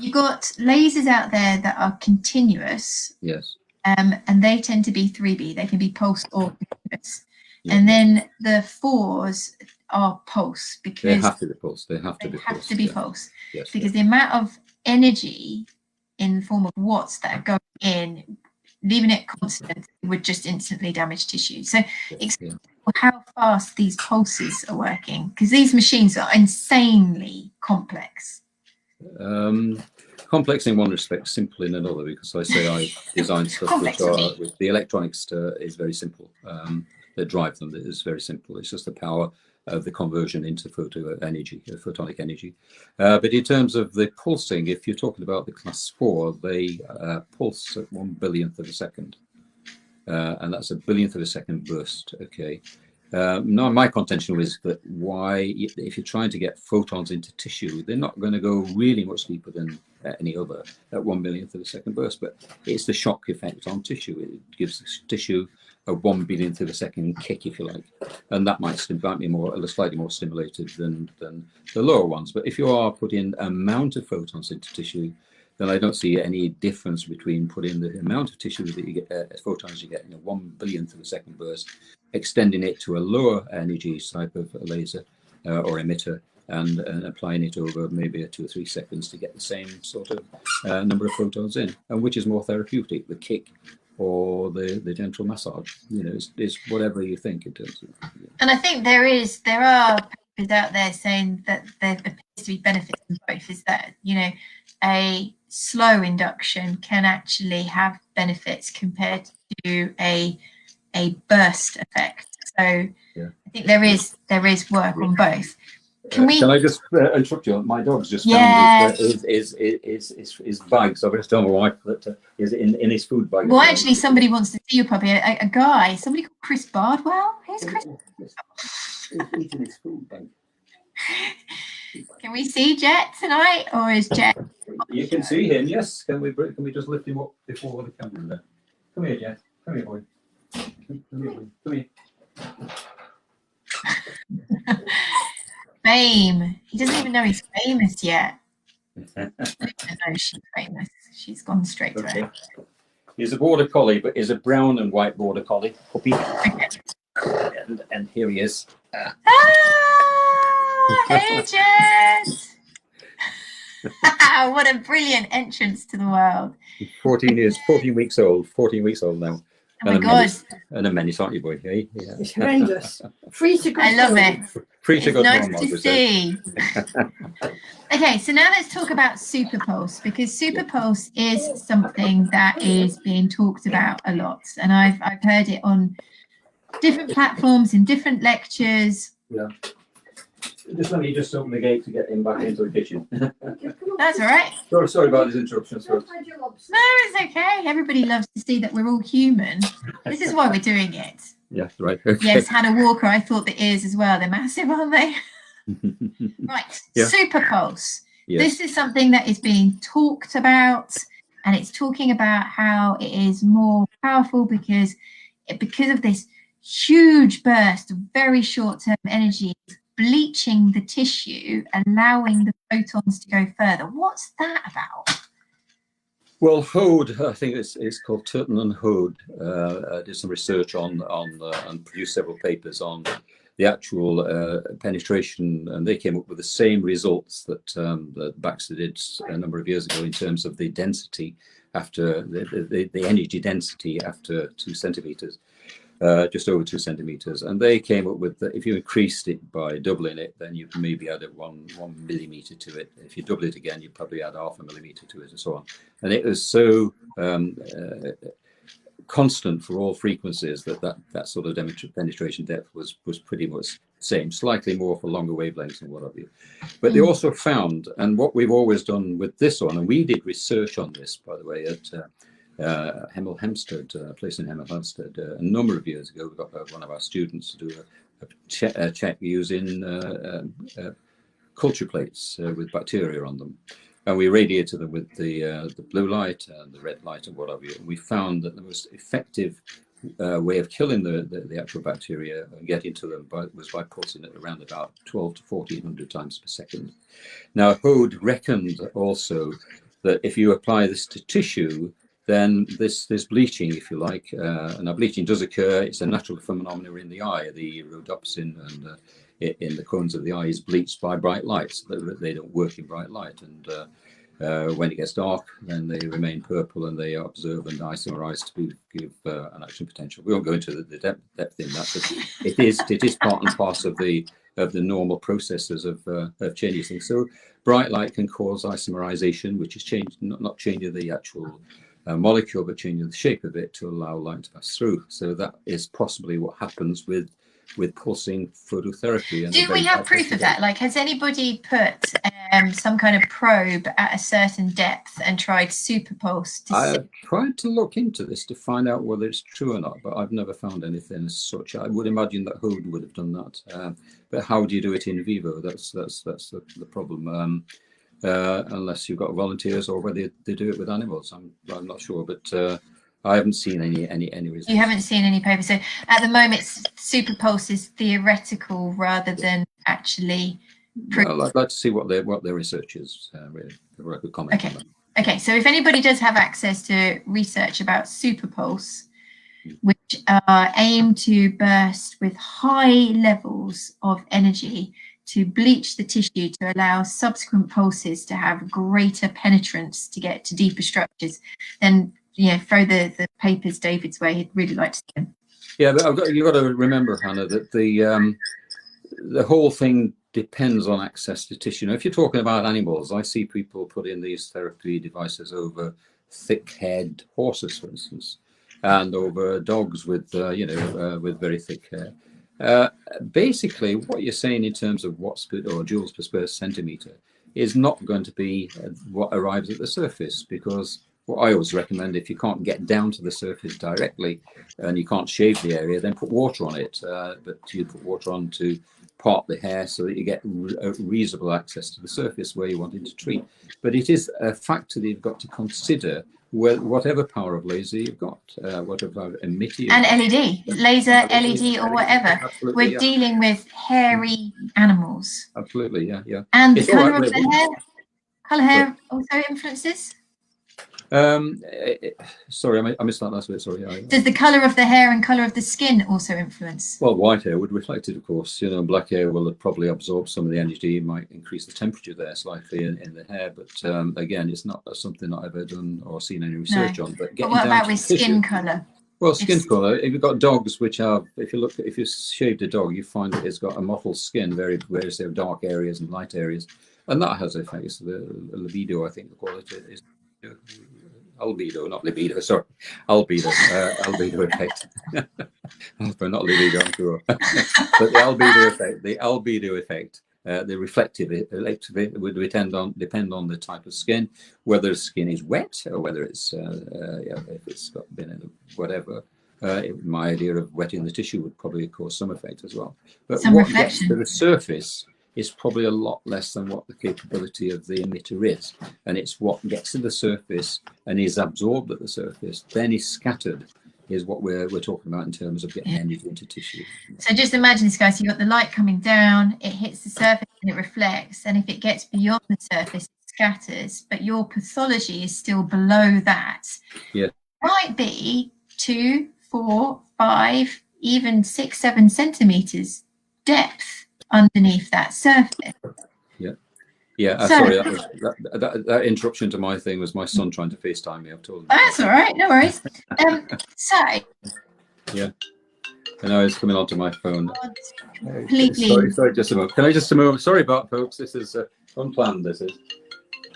you've got lasers out there that are continuous. Yes. And they tend to be 3B. They can be pulse or continuous. Yeah. And then the 4s are pulse because they have to be pulse. They have to be pulse. Yes, because the amount of energy in the form of watts that are going in, leaving it constant, would just instantly damage tissue. So explain how fast these pulses are working, because these machines are insanely complex. Complex in one respect, simple in another, because I say I design stuff which are with the electronics is very simple. That drive them is very simple. It's just the power of the conversion into photonic energy. But in terms of the pulsing, if you're talking about the class 4, they pulse at 1/1000th of a second. And that's a 1/1000th of a second burst. Okay. Now, my contention is that if you're trying to get photons into tissue, they're not going to go really much deeper than any other at 1/1000th of a second burst. But it's the shock effect on tissue. It gives the tissue a 1/100000th of a second kick, if you like, and that might be slightly more stimulated than the lower ones. But if you are putting an amount of photons into tissue, then I don't see any difference between putting the amount of tissue that you get, photons you get in a 1/100000th of a second burst, extending it to a lower energy type of laser or emitter, and applying it over maybe 2 or 3 seconds to get the same sort of number of photons in. And which is more therapeutic, the kick or the gentle massage? You know, it's whatever you think in terms of. And I think there are papers out there saying that there appears to be benefits in both. Is that a slow induction can actually have benefits compared to a burst effect. So yeah. I think there is work on both. Can I just interrupt you? My dog's just yeah. found his bag, so I've just told my wife that is in his food bag. Well, actually, somebody wants to see your puppy. A guy, somebody called Chris Bardwell. Who's Chris? He's eating his food bag. Can we see Jet tonight, or is Jet? You can see him. Yes. Can we just lift him up before the camera there? Come here, Jet. Come here, boy. Come here, boy. Come here. Fame. He doesn't even know he's famous yet. I don't know she's famous. She's gone straight to it. He's a border collie, but he's a brown and white border collie puppy. Okay. And here he is. Hey, Jet! What a brilliant entrance to the world. 14 weeks old now. Oh my God. And a menace, aren't you, boy? Hey? Yeah. It's horrendous. Free to go. I love it. Free to it's go. Nice to see. Okay, so now let's talk about superpulse, because superpulse is something that is being talked about a lot, and I've heard it on different platforms in different lectures. Yeah. Just let me open the gate to get him back into the kitchen. That's all right. Sorry about these interruptions. No, it's okay. Everybody loves to see that we're all human. This is why we're doing it. Yeah, right. Okay. Yes, Hannah Walker, I thought the ears as well. They're massive, aren't they? Right, yeah. Superpulse. Yes. This is something that is being talked about, and it's talking about how it is more powerful because of this huge burst of very short-term energy bleaching the tissue, allowing the photons to go further. What's that about? Well, Hode, I think it's called Turton and Hode, did some research on and produced several papers on the actual penetration, and they came up with the same results that Baxter did a number of years ago in terms of the density after the energy density after 2 centimeters. Just over 2 centimeters, and they came up with that if you increased it by doubling it, then you maybe add 1 millimeter to it. If you double it again, you probably add 0.5 millimeter to it, and so on. And it was so constant for all frequencies that sort of penetration depth was pretty much the same, slightly more for longer wavelengths and what have you. But they also found, and what we've always done with this one, and we did research on this, by the way, at Hemel Hempstead, a place in Hemel Hempstead, a number of years ago. We got one of our students to do a check using culture plates with bacteria on them, and we radiated them with the blue light and the red light and what have you. And we found that the most effective way of killing the actual bacteria and getting to them was by pulsing it around about 12 to 1400 times per second. Now, Hode reckoned also that if you apply this to tissue, then this bleaching, if you like, and now bleaching does occur. It's a natural phenomenon in the eye. The rhodopsin and in the cones of the eye is bleached by bright light, so that they don't work in bright light. And when it gets dark, then they remain purple and they are observed and isomerize to give an action potential. We won't go into the depth in that, but it is part and parcel of the normal processes of changing things. So bright light can cause isomerization, which is not changing the actual molecule, but changing the shape of it to allow light to pass through. So that is possibly what happens with pulsing phototherapy. And do we have proof of that? Like, has anybody put some kind of probe at a certain depth and tried superpulse? I tried to look into this to find out whether it's true or not, but I've never found anything as such. I would imagine that Hode would have done that, but how do you do it in vivo? That's the problem. Unless you've got volunteers or whether they do it with animals, I'm not sure, but I haven't seen any results. You haven't seen any papers. So at the moment, superpulse is theoretical rather than actually. Well, I'd like to see what their research is. Really, if I could comment on that. Okay. So if anybody does have access to research about superpulse, which aim to burst with high levels of energy to bleach the tissue to allow subsequent pulses to have greater penetrance to get to deeper structures, then throw the papers David's way. He'd really like to see them. Yeah, but you've got to remember, Hannah, that the whole thing depends on access to tissue. Now, if you're talking about animals, I see people put in these therapy devices over thick-haired horses, for instance, and over dogs with, with very thick hair. Basically, what you're saying in terms of watts per, or joules per square centimeter is not going to be what arrives at the surface, because what I always recommend, if you can't get down to the surface directly and you can't shave the area, then put water on it. But you put water on to part the hair so that you get reasonable access to the surface where you want it to treat. But it is a factor that you've got to consider, whatever power of laser you've got, whatever emitter and LED, laser, LED, or whatever. Absolutely, We're dealing with hairy animals. Absolutely, yeah, yeah. And It's the colour right, of the hair, hair also influences? Sorry, I missed that last bit. Sorry. Does the colour of the hair and colour of the skin also influence? Well, white hair would reflect it, of course. Black hair will probably absorb some of the energy. It might increase the temperature there slightly in the hair, but again, it's not something that I've ever done or seen any research on. But what about with skin colour? Well, skin colour. If you've got dogs which are, if you shaved a dog, you find that it's got a mottled skin, various dark areas and light areas, and that has effects. The libido, I think, the quality is. Albedo, not libido, sorry. Albedo effect. Not libido, I'm sure. But the albedo effect, the reflective would depend on the type of skin, whether the skin is wet or whether it's, if it's been in whatever. My idea of wetting the tissue would probably cause some effect as well. But some what reflection. Gets to the surface is probably a lot less than what the capability of the emitter is. And it's what gets to the surface and is absorbed at the surface, then is scattered, is what we're talking about in terms of getting energy into tissue. So just imagine this, guys. So you've got the light coming down, it hits the surface and it reflects. And if it gets beyond the surface, it scatters. But your pathology is still below that. Yeah. It might be 2, 4, 5, even 6, 7 centimeters depth underneath that surface. Yeah. Sorry, that interruption to my thing was my son trying to FaceTime me. I've told him. That's all right, no worries. Yeah. And I was coming onto my phone. Completely. Sorry, just a moment. Can I just move? Sorry about folks. This is unplanned. This is.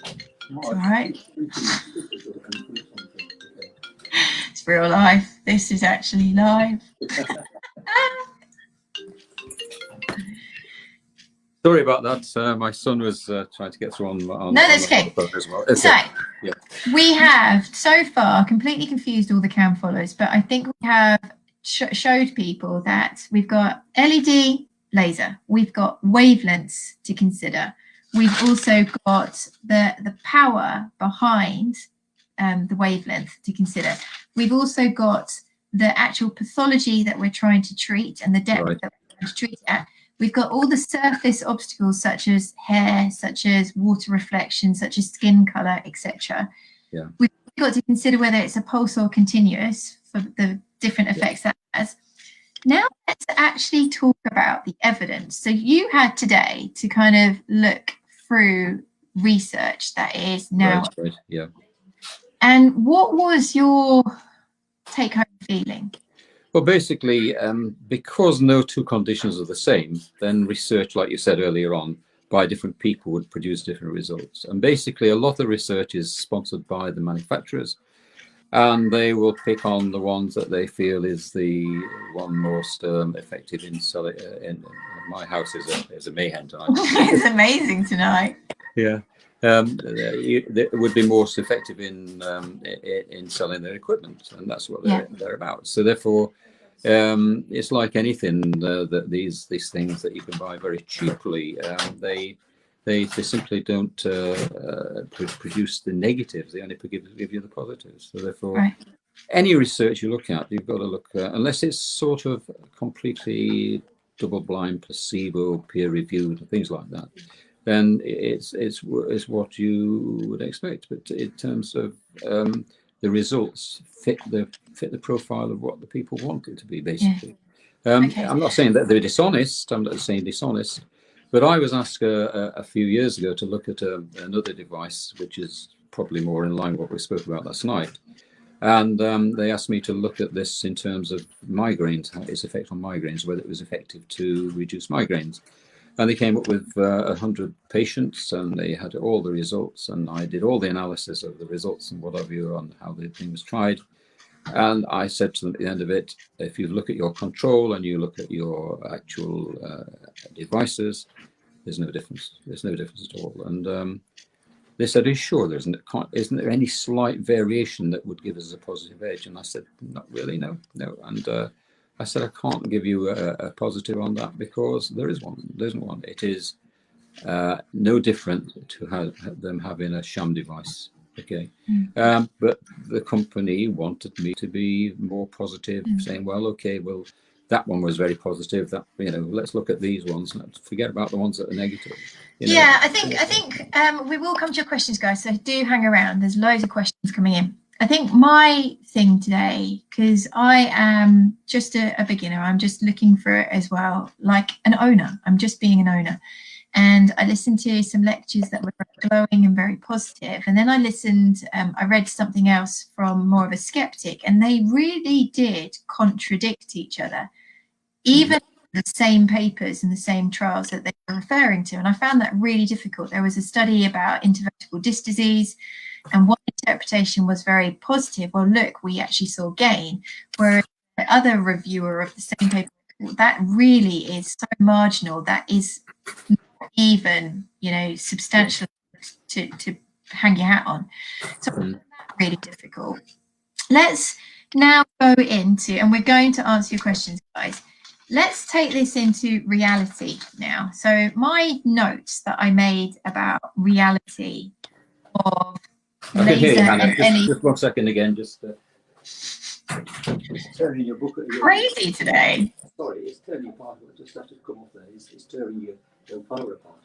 It's all right. It's real life. This is actually live. Sorry about that. My son was trying to get through on no, that's okay. As well. Okay. So, we have so far completely confused all the cam follows, but I think we have showed people that we've got LED laser, we've got wavelengths to consider. We've also got the power behind the wavelength to consider. We've also got the actual pathology that we're trying to treat and the depth that we're trying to treat it at. We've got all the surface obstacles such as hair, such as water reflection, such as skin colour, etc. Yeah. We've got to consider whether it's a pulse or continuous for the different effects that has. Now let's actually talk about the evidence. So you had today to kind of look through research that is now. Right. Yeah. And what was your take-home feeling? Well, basically, because no two conditions are the same, then research, like you said earlier on, by different people would produce different results. And basically, a lot of the research is sponsored by the manufacturers, and they will pick on the ones that they feel is the one most effective in selling. My house is a mayhem tonight. It's amazing tonight. Yeah. They would be most effective in selling their equipment, and that's what they're about. So therefore, it's like anything that these things that you can buy very cheaply, they simply don't produce the negatives. They only give you the positives. So therefore, any research you look at, you've got to look at, unless it's sort of completely double-blind, placebo, peer-reviewed, things like that. Then it's what you would expect. But in terms of the results, fit the profile of what the people want it to be, basically. I'm not saying that they're dishonest. I'm not saying dishonest. But I was asked a few years ago to look at another device, which is probably more in line with what we spoke about last night. And they asked me to look at this in terms of migraines, its effect on migraines, whether it was effective to reduce migraines. And they came up with 100 patients, and they had all the results, and I did all the analysis of the results and what have you on how the thing was tried. And I said to them at the end of it, if you look at your control and you look at your actual devices, there's no difference. There's no difference at all. And they said, are you sure isn't there any slight variation that would give us a positive edge? And I said, not really, no. And I said, I can't give you a positive on that because there isn't one. It is no different to them having a sham device. Okay. But the company wanted me to be more positive, saying, well, okay, well, that one was very positive. That, let's look at these ones and let's forget about the ones that are negative. Yeah, I think we will come to your questions, guys. So do hang around. There's loads of questions coming in. I think my thing today, because I am just a beginner, I'm just looking for it as well, like an owner. I'm just being an owner. And I listened to some lectures that were very glowing and very positive. And then I read something else from more of a skeptic, and they really did contradict each other, even the same papers and the same trials that they were referring to. And I found that really difficult. There was a study about intervertebral disc disease, and one interpretation was very positive. Well, look, we actually saw gain, whereas the other reviewer of the same paper, that really is so marginal. That is not even, substantial to hang your hat on. So that's really difficult. Let's now go into, and we're going to answer your questions, guys. Let's take this into reality now. So my notes that I made about reality of laser and LED. Just 1 second again, just turning your book again. Crazy today. Sorry, it's turning part of it. Just have to come off there. It's turning your power apart.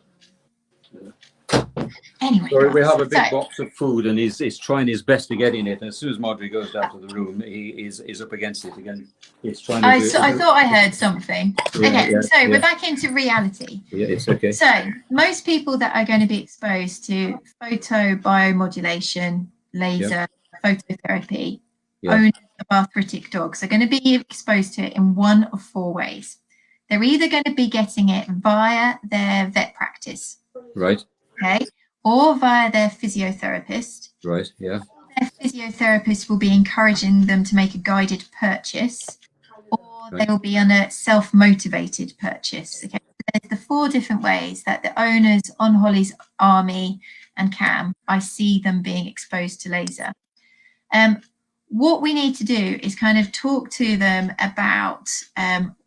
Anyway, sorry, we have a big box of food, and he's trying his best to get in it. And as soon as Marjorie goes down to the room, he's up against it again. He's trying to I thought I heard something. Okay, yeah, we're back into reality. Yeah, it's okay. So most people that are going to be exposed to photobiomodulation, laser, phototherapy, owners of arthritic dogs are going to be exposed to it in one of four ways. They're either going to be getting it via their vet practice. Right. Okay. Or via their physiotherapist. Right, yeah. Their physiotherapist will be encouraging them to make a guided purchase, or they will be on a self-motivated purchase. Okay. So there's the four different ways that the owners on Holly's Army and Cam, I see them being exposed to laser. What we need to do is kind of talk to them about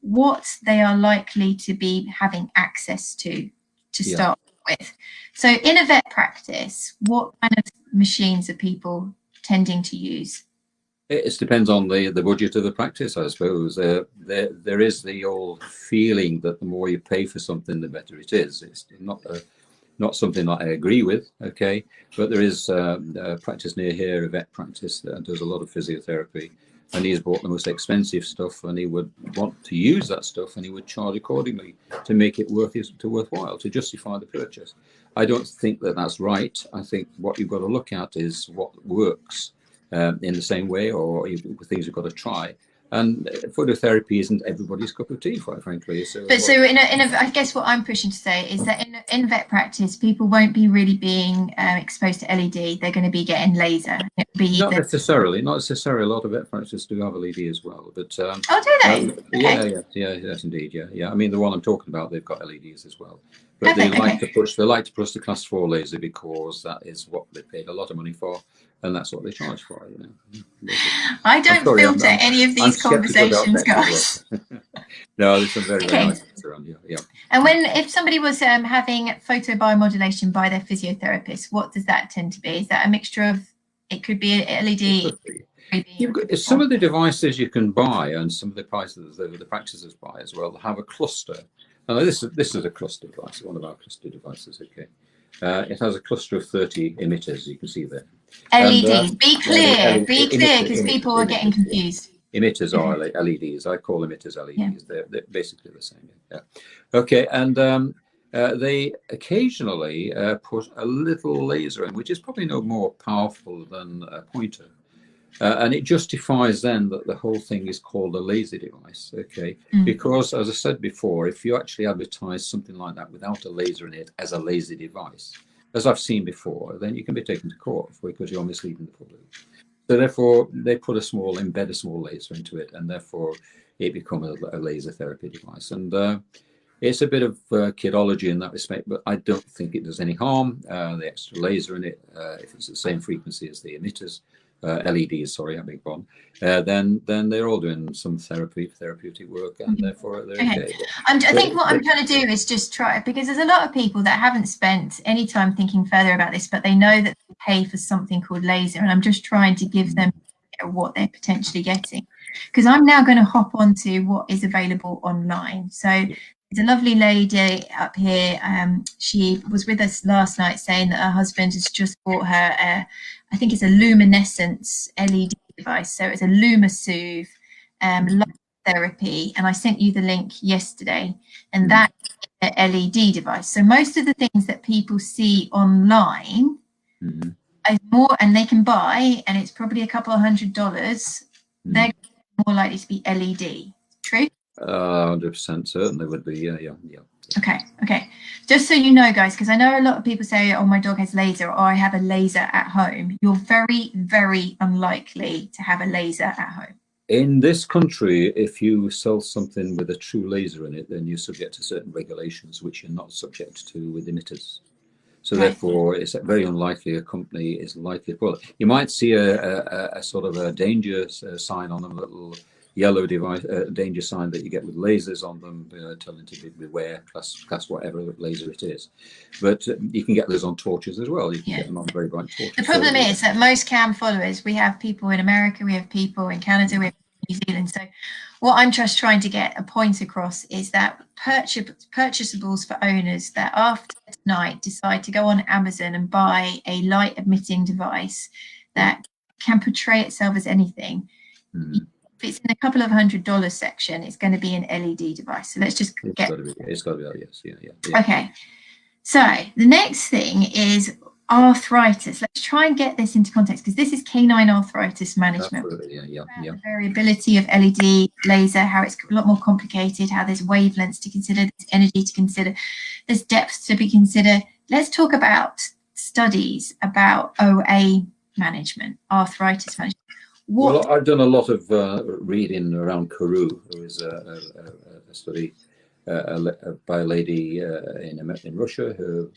what they are likely to be having access to start with. So in a vet practice, what kind of machines are people tending to use? It depends on the budget of the practice, I suppose. There is the old feeling that the more you pay for something, the better it is. It's not something that I agree with, okay? But there is a practice near here, a vet practice that does a lot of physiotherapy, and he's bought the most expensive stuff, and he would want to use that stuff, and he would charge accordingly to make it worthwhile, to justify the purchase. I don't think that that's right. I think what you've got to look at is what works in the same way, or things you've got to try. And phototherapy isn't everybody's cup of tea, quite frankly. I guess what I'm pushing to say is that in vet practice, people won't be really being exposed to LED. They're going to be getting laser. Not necessarily. A lot of vet practices do have LED as well. But oh, do they? Okay. Yeah, yes, indeed. Yeah. I mean, the one I'm talking about, they've got LEDs as well. But they like to push the class 4 laser because that is what they paid a lot of money for, and that's what they charge for. I don't filter any of these conversations, guys. No, there's some very nice things around here. Yeah. And if somebody was having photobiomodulation by their physiotherapist, what does that tend to be? Is that a mixture of? It could be an LED. Some of the devices you can buy, and some of the prices the practices buy as well, have a cluster. Now, this is a cluster device, one of our cluster devices. Okay, it has a cluster of 30 emitters. You can see there. LEDs. Be clear, because people are getting confused. Emitters are LEDs. I call emitters LEDs. Yeah. They're basically the same. Yeah. Okay, and they occasionally put a little laser in, which is probably no more powerful than a pointer. And it justifies then that the whole thing is called a laser device, okay? Because, as I said before, if you actually advertise something like that without a laser in it as a laser device, as I've seen before, then you can be taken to court because you're misleading the public. So therefore, they put embed a small laser into it, and therefore it becomes a laser therapy device. And it's a bit of kidology in that respect, but I don't think it does any harm. The extra laser in it, if it's the same frequency as the emitters, LEDs, sorry, I beg pardon, then they're all doing some therapeutic work, and therefore they're okay. I think what I'm trying to do is just try, because there's a lot of people that haven't spent any time thinking further about this, but they know that they pay for something called laser, and I'm just trying to give them what they're potentially getting. Because I'm now going to hop onto what is available online. So there's a lovely lady up here. She was with us last night saying that her husband has just bought her, I think it's a luminescence LED device. So it's a LumaSoothe light therapy. And I sent you the link yesterday. And that is an LED device. So most of the things that people see online is more, and they can buy, and it's probably a couple of $100. They're more likely to be LED. True? 100% certainly would be, yeah. Okay. Just so you know, guys, because I know a lot of people say, oh, my dog has laser, or I have a laser at home. You're very, very unlikely to have a laser at home. In this country, if you sell something with a true laser in it, then you're subject to certain regulations which you're not subject to with emitters. So therefore, it's very unlikely a company is likely. Well, you might see a sort of a danger sign on them, a little yellow device, danger sign that you get with lasers on them, telling to beware, class whatever laser it is. But you can get those on torches as well. You can get them on very bright torches. The problem is that most CAM followers, we have people in America, we have people in Canada, we have New Zealand. So what I'm just trying to get a point across is that purchasables for owners that after tonight decide to go on Amazon and buy a light emitting device that can portray itself as anything. If it's in a couple of $100 section, it's going to be an LED device. So let's just get. It's got to be, yes, yeah. Okay. So the next thing is arthritis. Let's try and get this into context, because this is canine arthritis management. Absolutely, yeah. The variability of LED laser, how it's a lot more complicated, how there's wavelengths to consider, there's energy to consider, there's depth to be considered. Let's talk about studies about OA management, arthritis management. Well, I've done a lot of reading around Karoo, who is a study by a lady in Russia, who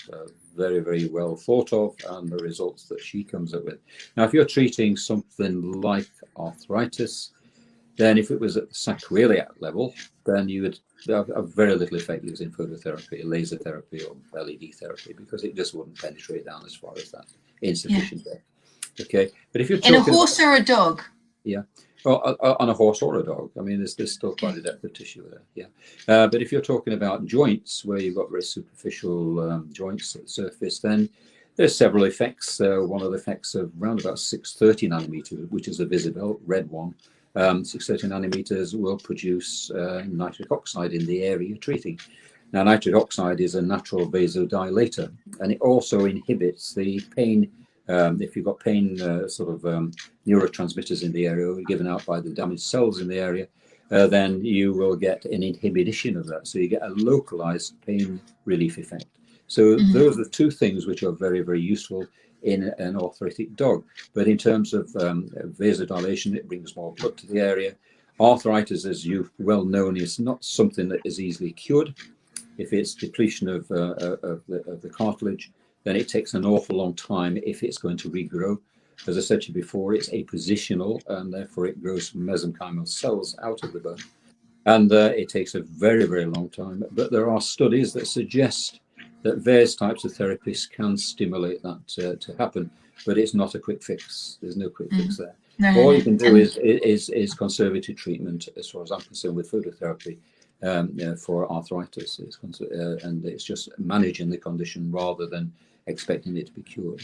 very, very well thought of, and the results that she comes up with. Now, if you're treating something like arthritis, then if it was at the sacroiliac level, then you would have very little effect using phototherapy, laser therapy, or LED therapy, because it just wouldn't penetrate down as far as that. Insufficient depth. Okay, but if you're talking in a horse or a dog, on a horse or a dog, I mean, there's still quite a depth of tissue there, but if you're talking about joints where you've got very superficial joints at the surface, then there's several effects. One of the effects of around about 630 nanometers, which is the visible red one, 630 nanometers will produce nitric oxide in the area you're treating. Now, nitric oxide is a natural vasodilator, and it also inhibits the pain. If you've got pain neurotransmitters in the area given out by the damaged cells in the area, then you will get an inhibition of that. So you get a localized pain relief effect. So those are the two things which are very, very useful in an arthritic dog. But in terms of vasodilation, it brings more blood to the area. Arthritis, as you've well known, is not something that is easily cured. If it's depletion of the cartilage, then it takes an awful long time if it's going to regrow. As I said to you before, it's apositional, and therefore it grows from mesenchymal cells out of the bone. And it takes a very, very long time. But there are studies that suggest that various types of therapies can stimulate that to happen, but it's not a quick fix. There's no quick fix there. All you can do is conservative treatment, as far as I'm concerned, with phototherapy. For arthritis, and it's just managing the condition rather than expecting it to be cured.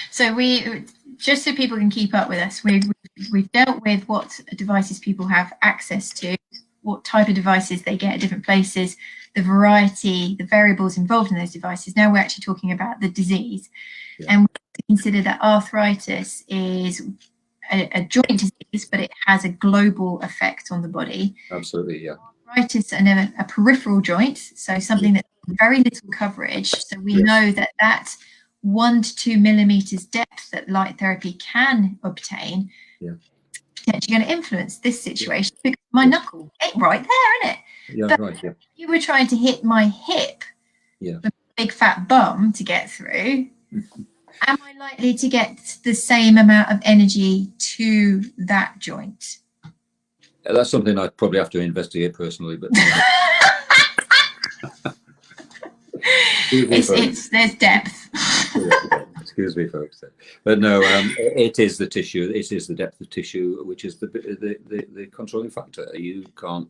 So we, just so people can keep up with us, we've dealt with what devices people have access to, what type of devices they get at different places, the variety, the variables involved in those devices. Now we're actually talking about the disease, and we consider that arthritis is a joint disease, but it has a global effect on the body. Absolutely, yeah. Arthritis and a peripheral joint, so something that's very little coverage. So we know that that 1 to 2 millimeters depth that light therapy can obtain potentially going to influence this situation because my knuckle, it's right there, isn't it? Yeah, but right, yeah. if you were trying to hit my hip with a big fat bum to get through, am I likely to get the same amount of energy to that joint? That's something I'd probably have to investigate personally, but there's depth. Excuse me, folks. But no, it is the tissue. It is the depth of tissue, which is the controlling factor. You can't,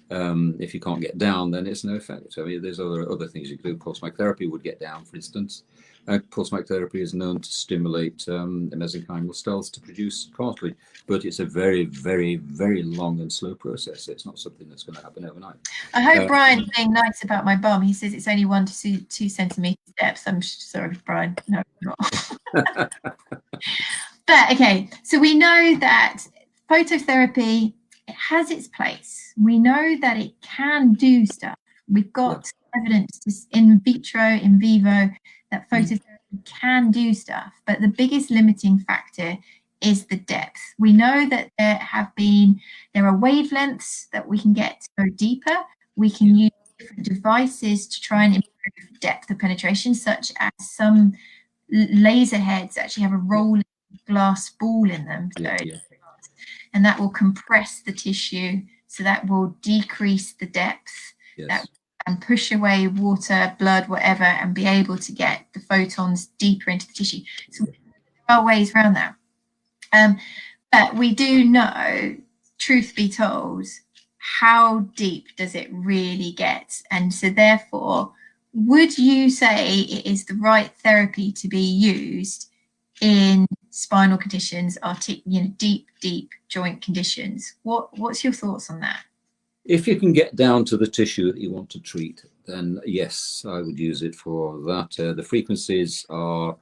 if you can't get down, then it's no effect. I mean, there's other things you can do. Pulse-mic therapy would get down, for instance. Pulse-mic therapy is known to stimulate the mesenchymal cells to produce cartilage, but it's a very, very, very long and slow process. It's not something that's going to happen overnight. I hope Brian's being nice about my bum. He says it's only 1 to 2 centimeters depth. I'm sorry, Brian. No, not. But okay, so we know that phototherapy, it has its place. We know that it can do stuff. We've got evidence in vitro, in vivo, that phototherapy can do stuff, but the biggest limiting factor is the depth. We know that there are wavelengths that we can get to go deeper. We can use different devices to try and improve depth of penetration, such as some laser heads actually have a rolling glass ball in them. And that will compress the tissue, so that will decrease the depth. And push away water, blood, whatever, and be able to get the photons deeper into the tissue. So there are ways around that. But we do know, truth be told, how deep does it really get? And so therefore, would you say it is the right therapy to be used in spinal conditions, deep joint conditions? What's your thoughts on that? If you can get down to the tissue that you want to treat, then yes, I would use it for that. The frequencies are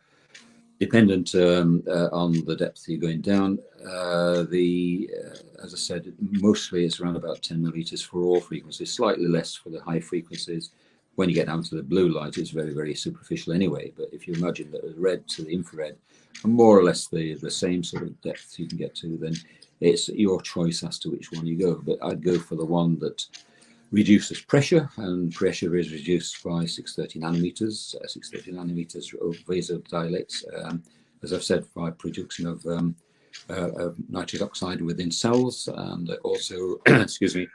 dependent on the depth you're going down. As I said, mostly it's around about 10 millimeters for all frequencies, slightly less for the high frequencies. When you get down to the blue light, it's very, very superficial anyway. But if you imagine that the red to the infrared are more or less the same sort of depth you can get to, then it's your choice as to which one you go. But I'd go for the one that reduces pressure, and pressure is reduced by 630 nanometers. 630 nanometers vasodilates, as I've said, by production of nitric oxide within cells, and also, excuse me,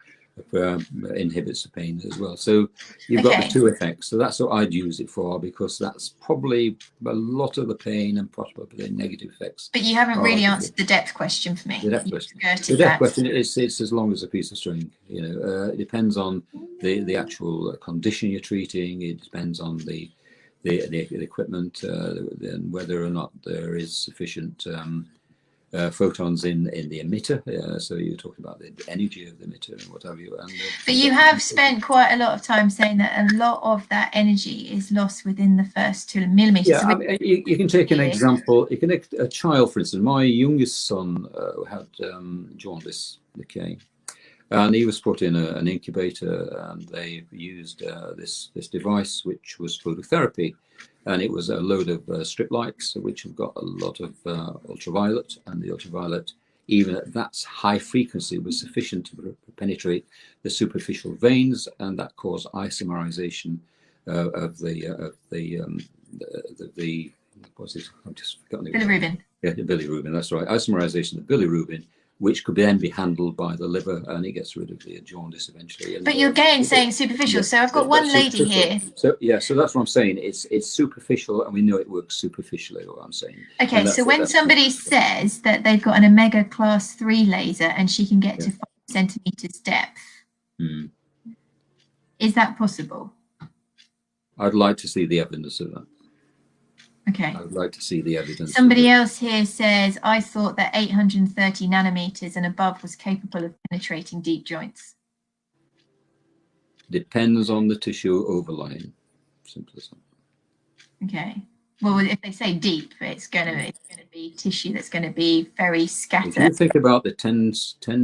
inhibits the pain as well. So you've got the two effects. So that's what I'd use it for, because that's probably a lot of the pain and possibly the negative effects. But you haven't really answered the depth question for me. The depth question is it's as long as a piece of string. It depends on the actual condition you're treating. It depends on the equipment, and whether or not there is sufficient photons in the emitter. So you're talking about the energy of the emitter and what have you. But you have spent quite a lot of time saying that a lot of that energy is lost within the first 2 millimeters. Yeah, so I mean, you can take an example. You can take a child, for instance. My youngest son had jaundice decay, and he was put in an incubator, and they used this device, which was phototherapy. And it was a load of strip lights, which have got a lot of ultraviolet, and the ultraviolet, even at that high frequency, was sufficient to penetrate the superficial veins, and that caused isomerization of the what's it? I've just forgotten. Bilirubin. Yeah, the bilirubin. That's right. Isomerization of bilirubin, which could then be handled by the liver, and it gets rid of the jaundice eventually. But you're again saying superficial. So I've got one lady here. So so that's what I'm saying. It's superficial, and we know it works superficially. What I'm saying. Okay, so when somebody says that they've got an Omega Class 3 laser and she can get to 5 centimeters depth, is that possible? I'd like to see the evidence of that. Okay. I would like to see the evidence. Somebody else here says, I thought that 830 nanometers and above was capable of penetrating deep joints. Depends on the tissue overlying. Simple as that. Okay. well, if they say deep, it's going to be tissue that's going to be very If scattered. you think about the 10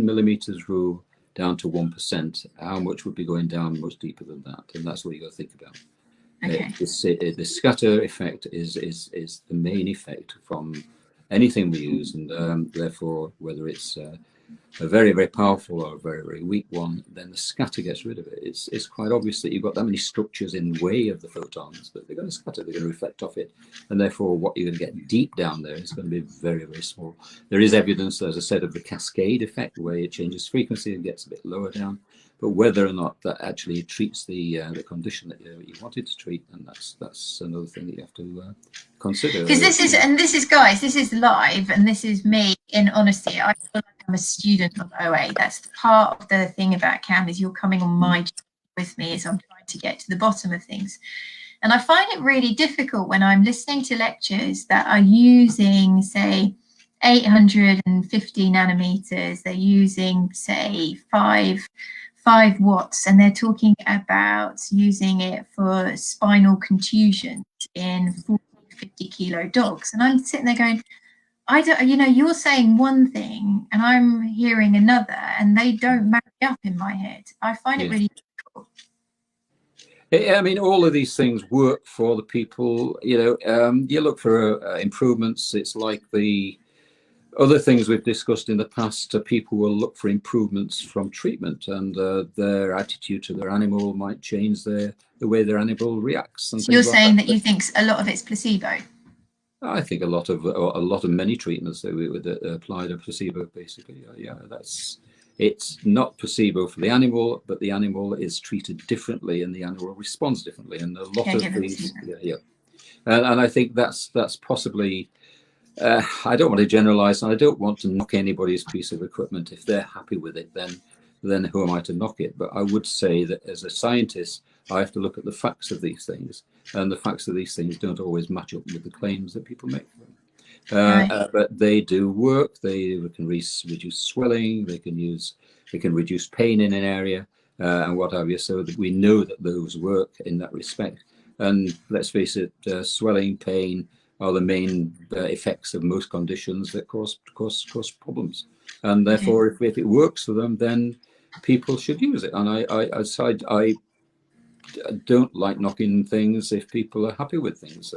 millimeters rule down to 1%, how much would be going down much deeper than that? And that's what you got to think about. Okay. The scatter effect is the main effect from anything we use, and therefore, whether it's a very, very powerful or a very, very weak one, then the scatter gets rid of it. It's quite obvious that you've got that many structures in the way of the photons that they're going to scatter, they're going to reflect off it, and therefore what you're going to get deep down there is going to be very, very small. There is evidence, as I said, of the cascade effect where it changes frequency and gets a bit lower down, but whether or not that actually treats the condition that you wanted to treat, and that's another thing that you have to consider. Because this is guys, this is live, and this is me in honesty. I feel like I'm a student of OA. That's part of the thing about CAM, is you're coming on my journey with me as I'm trying to get to the bottom of things. And I find it really difficult when I'm listening to lectures that are using, say, 850 nanometers. They're using, say, 5 watts, and they're talking about using it for spinal contusions in 50 kilo dogs. And I'm sitting there going, I don't, you're saying one thing and I'm hearing another, and they don't marry up in my head. I find it really difficult. I mean, all of these things work for the people. You look for improvements. It's like the other things we've discussed in the past. People will look for improvements from treatment, and their attitude to their animal might change the way their animal reacts. So you're saying that you think a lot of it's placebo? I think a lot of many treatments that we would apply to placebo, basically. It's not placebo for the animal, but the animal is treated differently, and the animal responds differently. And a lot of these, and I think that's possibly. I don't want to generalize, and I don't want to knock anybody's piece of equipment. If they're happy with it, then who am I to knock it? But I would say that as a scientist, I have to look at the facts of these things, and the facts of these things don't always match up with the claims that people make. But they do work. They can reduce swelling. They can reduce pain in an area, and what have you. So that we know that those work in that respect. And let's face it, swelling, pain are the main effects of most conditions that cause problems. And therefore, if it works for them, then people should use it. And I don't like knocking things if people are happy with things.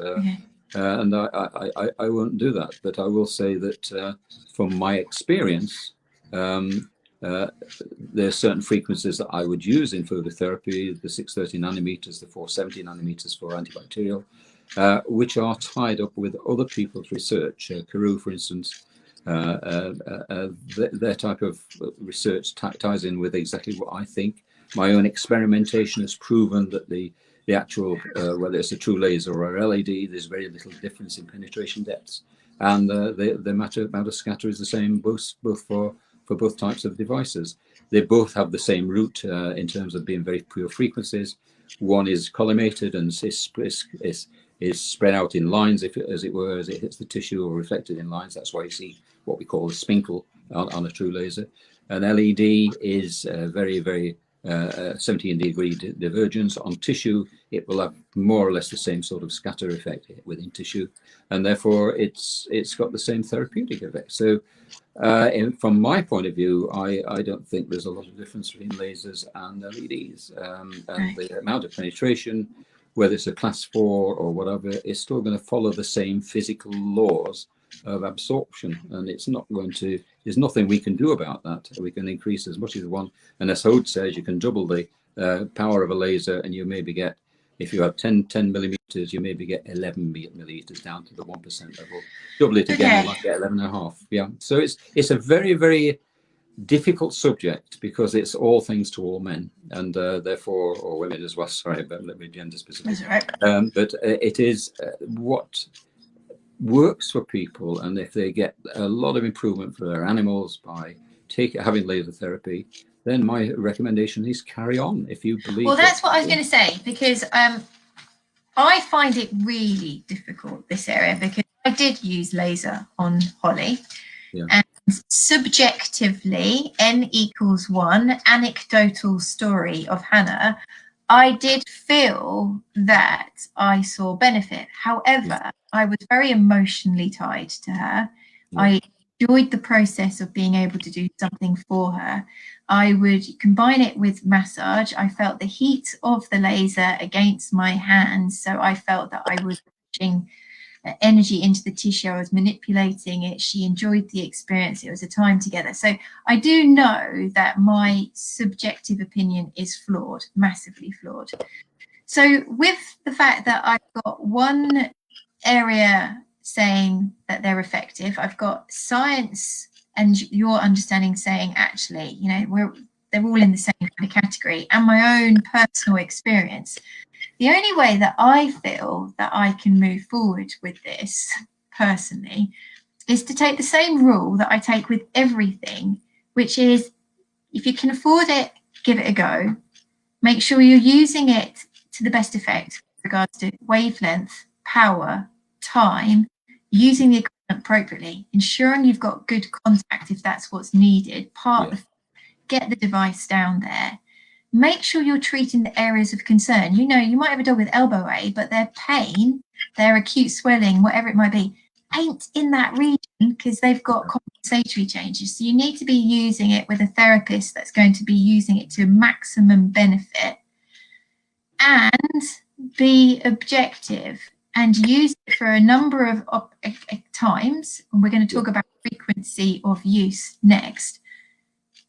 And I won't do that. But I will say that from my experience, there are certain frequencies that I would use in phototherapy, the 630 nanometers, the 470 nanometers for antibacterial, which are tied up with other people's research. Carew, for instance, their type of research ties in with exactly what I think. My own experimentation has proven that the actual, whether it's a true laser or a LED, there's very little difference in penetration depths. And the amount of scatter is the same both for both types of devices. They both have the same root in terms of being very pure frequencies. One is collimated and is spread out in lines, as it were, as it hits the tissue, or reflected in lines. That's why you see what we call a spinkle on a true laser. An LED is very, very 17-degree divergence. On tissue, it will have more or less the same sort of scatter effect within tissue, and therefore it's got the same therapeutic effect. So from my point of view, I don't think there's a lot of difference between lasers and LEDs. And the amount of penetration, whether it's a class 4 or whatever, is still going to follow the same physical laws of absorption, and it's not going to, there's nothing we can do about that. We can increase as much as we want, and as Hode says, you can double the power of a laser, and you maybe get, if you have 10 millimeters, you maybe get 11 millimeters down to the 1% level. Double it again, you might get 11.5. Yeah, so it's a very, very difficult subject, because it's all things to all men, and therefore, or women as well, sorry, but let me be gender specific. That's right. But it is what works for people, and if they get a lot of improvement for their animals by having laser therapy, then my recommendation is carry on if you believe. Well, that's what I was going to say, because I find it really difficult, this area, because I did use laser on Holly, and subjectively, n = 1 anecdotal story of Hannah, I did feel that I saw benefit. However, I was very emotionally tied to her. I enjoyed the process of being able to do something for her. I would combine it with massage. I felt the heat of the laser against my hands, so I felt that I was pushing energy into the tissue. I was manipulating it. She enjoyed the experience. It was a time together. So I do know that my subjective opinion is flawed, massively flawed. So with the fact that I've got one area saying that they're effective, I've got science and your understanding saying, actually, you know, they're all in the same kind of category, and my own personal experience. The only way that I feel that I can move forward with this personally is to take the same rule that I take with everything, which is if you can afford it, give it a go. Make sure you're using it to the best effect with regards to wavelength, power, time, using the equipment appropriately, ensuring you've got good contact if that's what's needed, get the device down there. Make sure you're treating the areas of concern. You know, you might have a dog with elbow A, but their pain, their acute swelling, whatever it might be, ain't in that region because they've got compensatory changes. So you need to be using it with a therapist that's going to be using it to maximum benefit, and be objective and use it for a number of times. And we're going to talk about frequency of use next.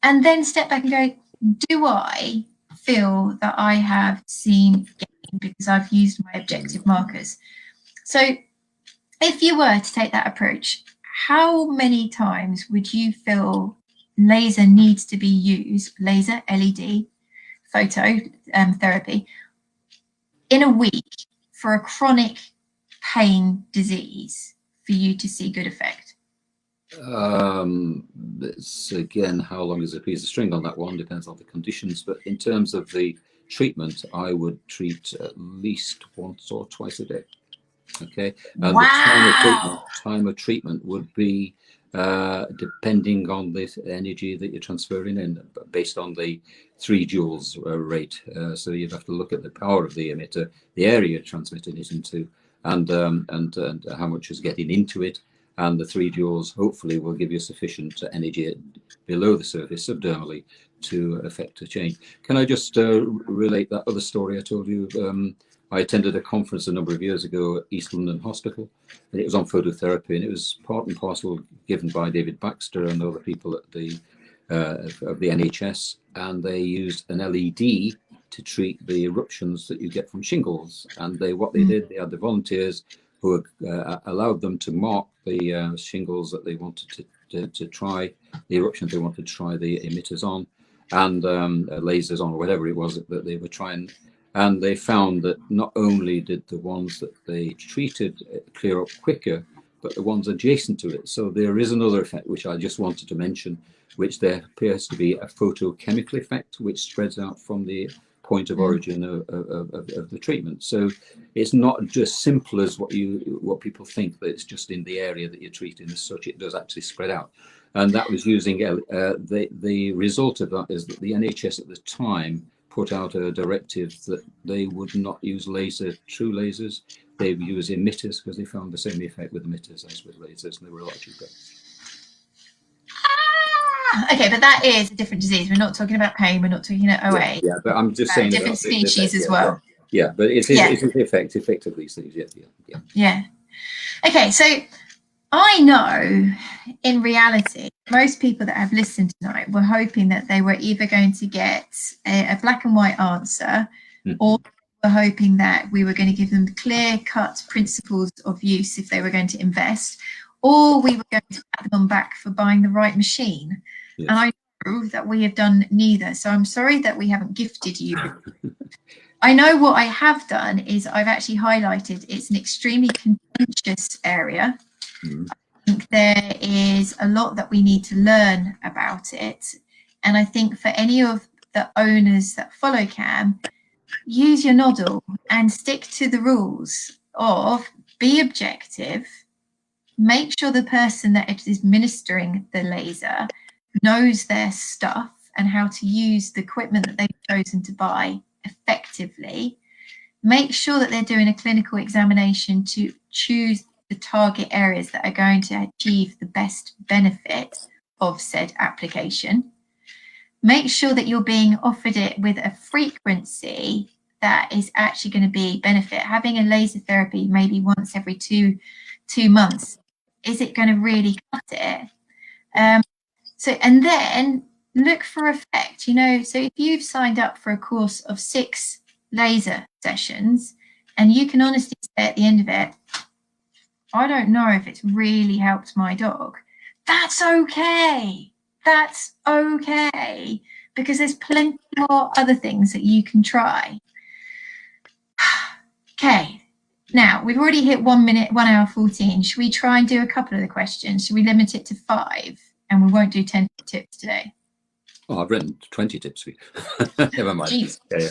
And then step back and go, do I feel that I have seen gain because I've used my objective markers? So if you were to take that approach, how many times would you feel laser needs to be used, laser, LED, phototherapy, in a week for a chronic pain disease for you to see good effect? It's, again, how long is a piece of string on that one? Depends on the conditions. But in terms of the treatment, I would treat at least once or twice a day. Okay, and the time of treatment would be depending on the energy that you're transferring in, based on the 3 joules rate. So you'd have to look at the power of the emitter, the area you're transmitting it into, and how much is getting into it. And the 3 joules hopefully will give you sufficient energy below the surface subdermally to affect a change. Can I just relate that other story I told you? I attended a conference a number of years ago at East London Hospital, and it was on phototherapy, and it was part and parcel given by David Baxter and other people at the of the NHS, and they used an LED to treat the eruptions that you get from shingles. And what they did, they had the volunteers who allowed them to mark the shingles that they wanted to try, the eruptions they wanted to try the emitters on, and lasers on, or whatever it was that they were trying. And they found that not only did the ones that they treated clear up quicker, but the ones adjacent to it. So there is another effect, which I just wanted to mention, which there appears to be a photochemical effect, which spreads out from the point of origin of the treatment. So it's not just simple as what people think, that it's just in the area that you're treating. As such, it does actually spread out. And that was using the result of that is that the NHS at the time put out a directive that they would not use true lasers. They would use emitters because they found the same effect with emitters as with lasers, and they were a lot cheaper. Okay, but that is a different disease. We're not talking about pain. We're not talking about OA. Yeah, but I'm just saying different species as well. Yeah, but it is the effect of these things. Yeah. Okay, so I know in reality, most people that have listened tonight were hoping that they were either going to get a black and white answer, or were hoping that we were going to give them clear-cut principles of use if they were going to invest, or we were going to pat them on back for buying the right machine. Yes. And I know that we have done neither. So I'm sorry that we haven't gifted you. I know what I have done is I've actually highlighted it's an extremely contentious area. I think there is a lot that we need to learn about it. And I think for any of the owners that follow CAM, use your noddle and stick to the rules of be objective, make sure the person that is administering the laser knows their stuff and how to use the equipment that they've chosen to buy effectively, make sure that they're doing a clinical examination to choose the target areas that are going to achieve the best benefit of said application. Make sure that you're being offered it with a frequency that is actually going to be benefit. Having a laser therapy maybe once every two months, is it going to really cut it? And then look for effect, you know. So if you've signed up for a course of 6 laser sessions and you can honestly say at the end of it, I don't know if it's really helped my dog, that's okay. That's okay, because there's plenty more other things that you can try. Okay, now we've already hit 1 minute, 1 hour 14. Should we try and do a couple of the questions? Should we limit it to 5 and we won't do 10 tips today? Oh, I've written 20 tips. Never mind. Jeez. Yeah.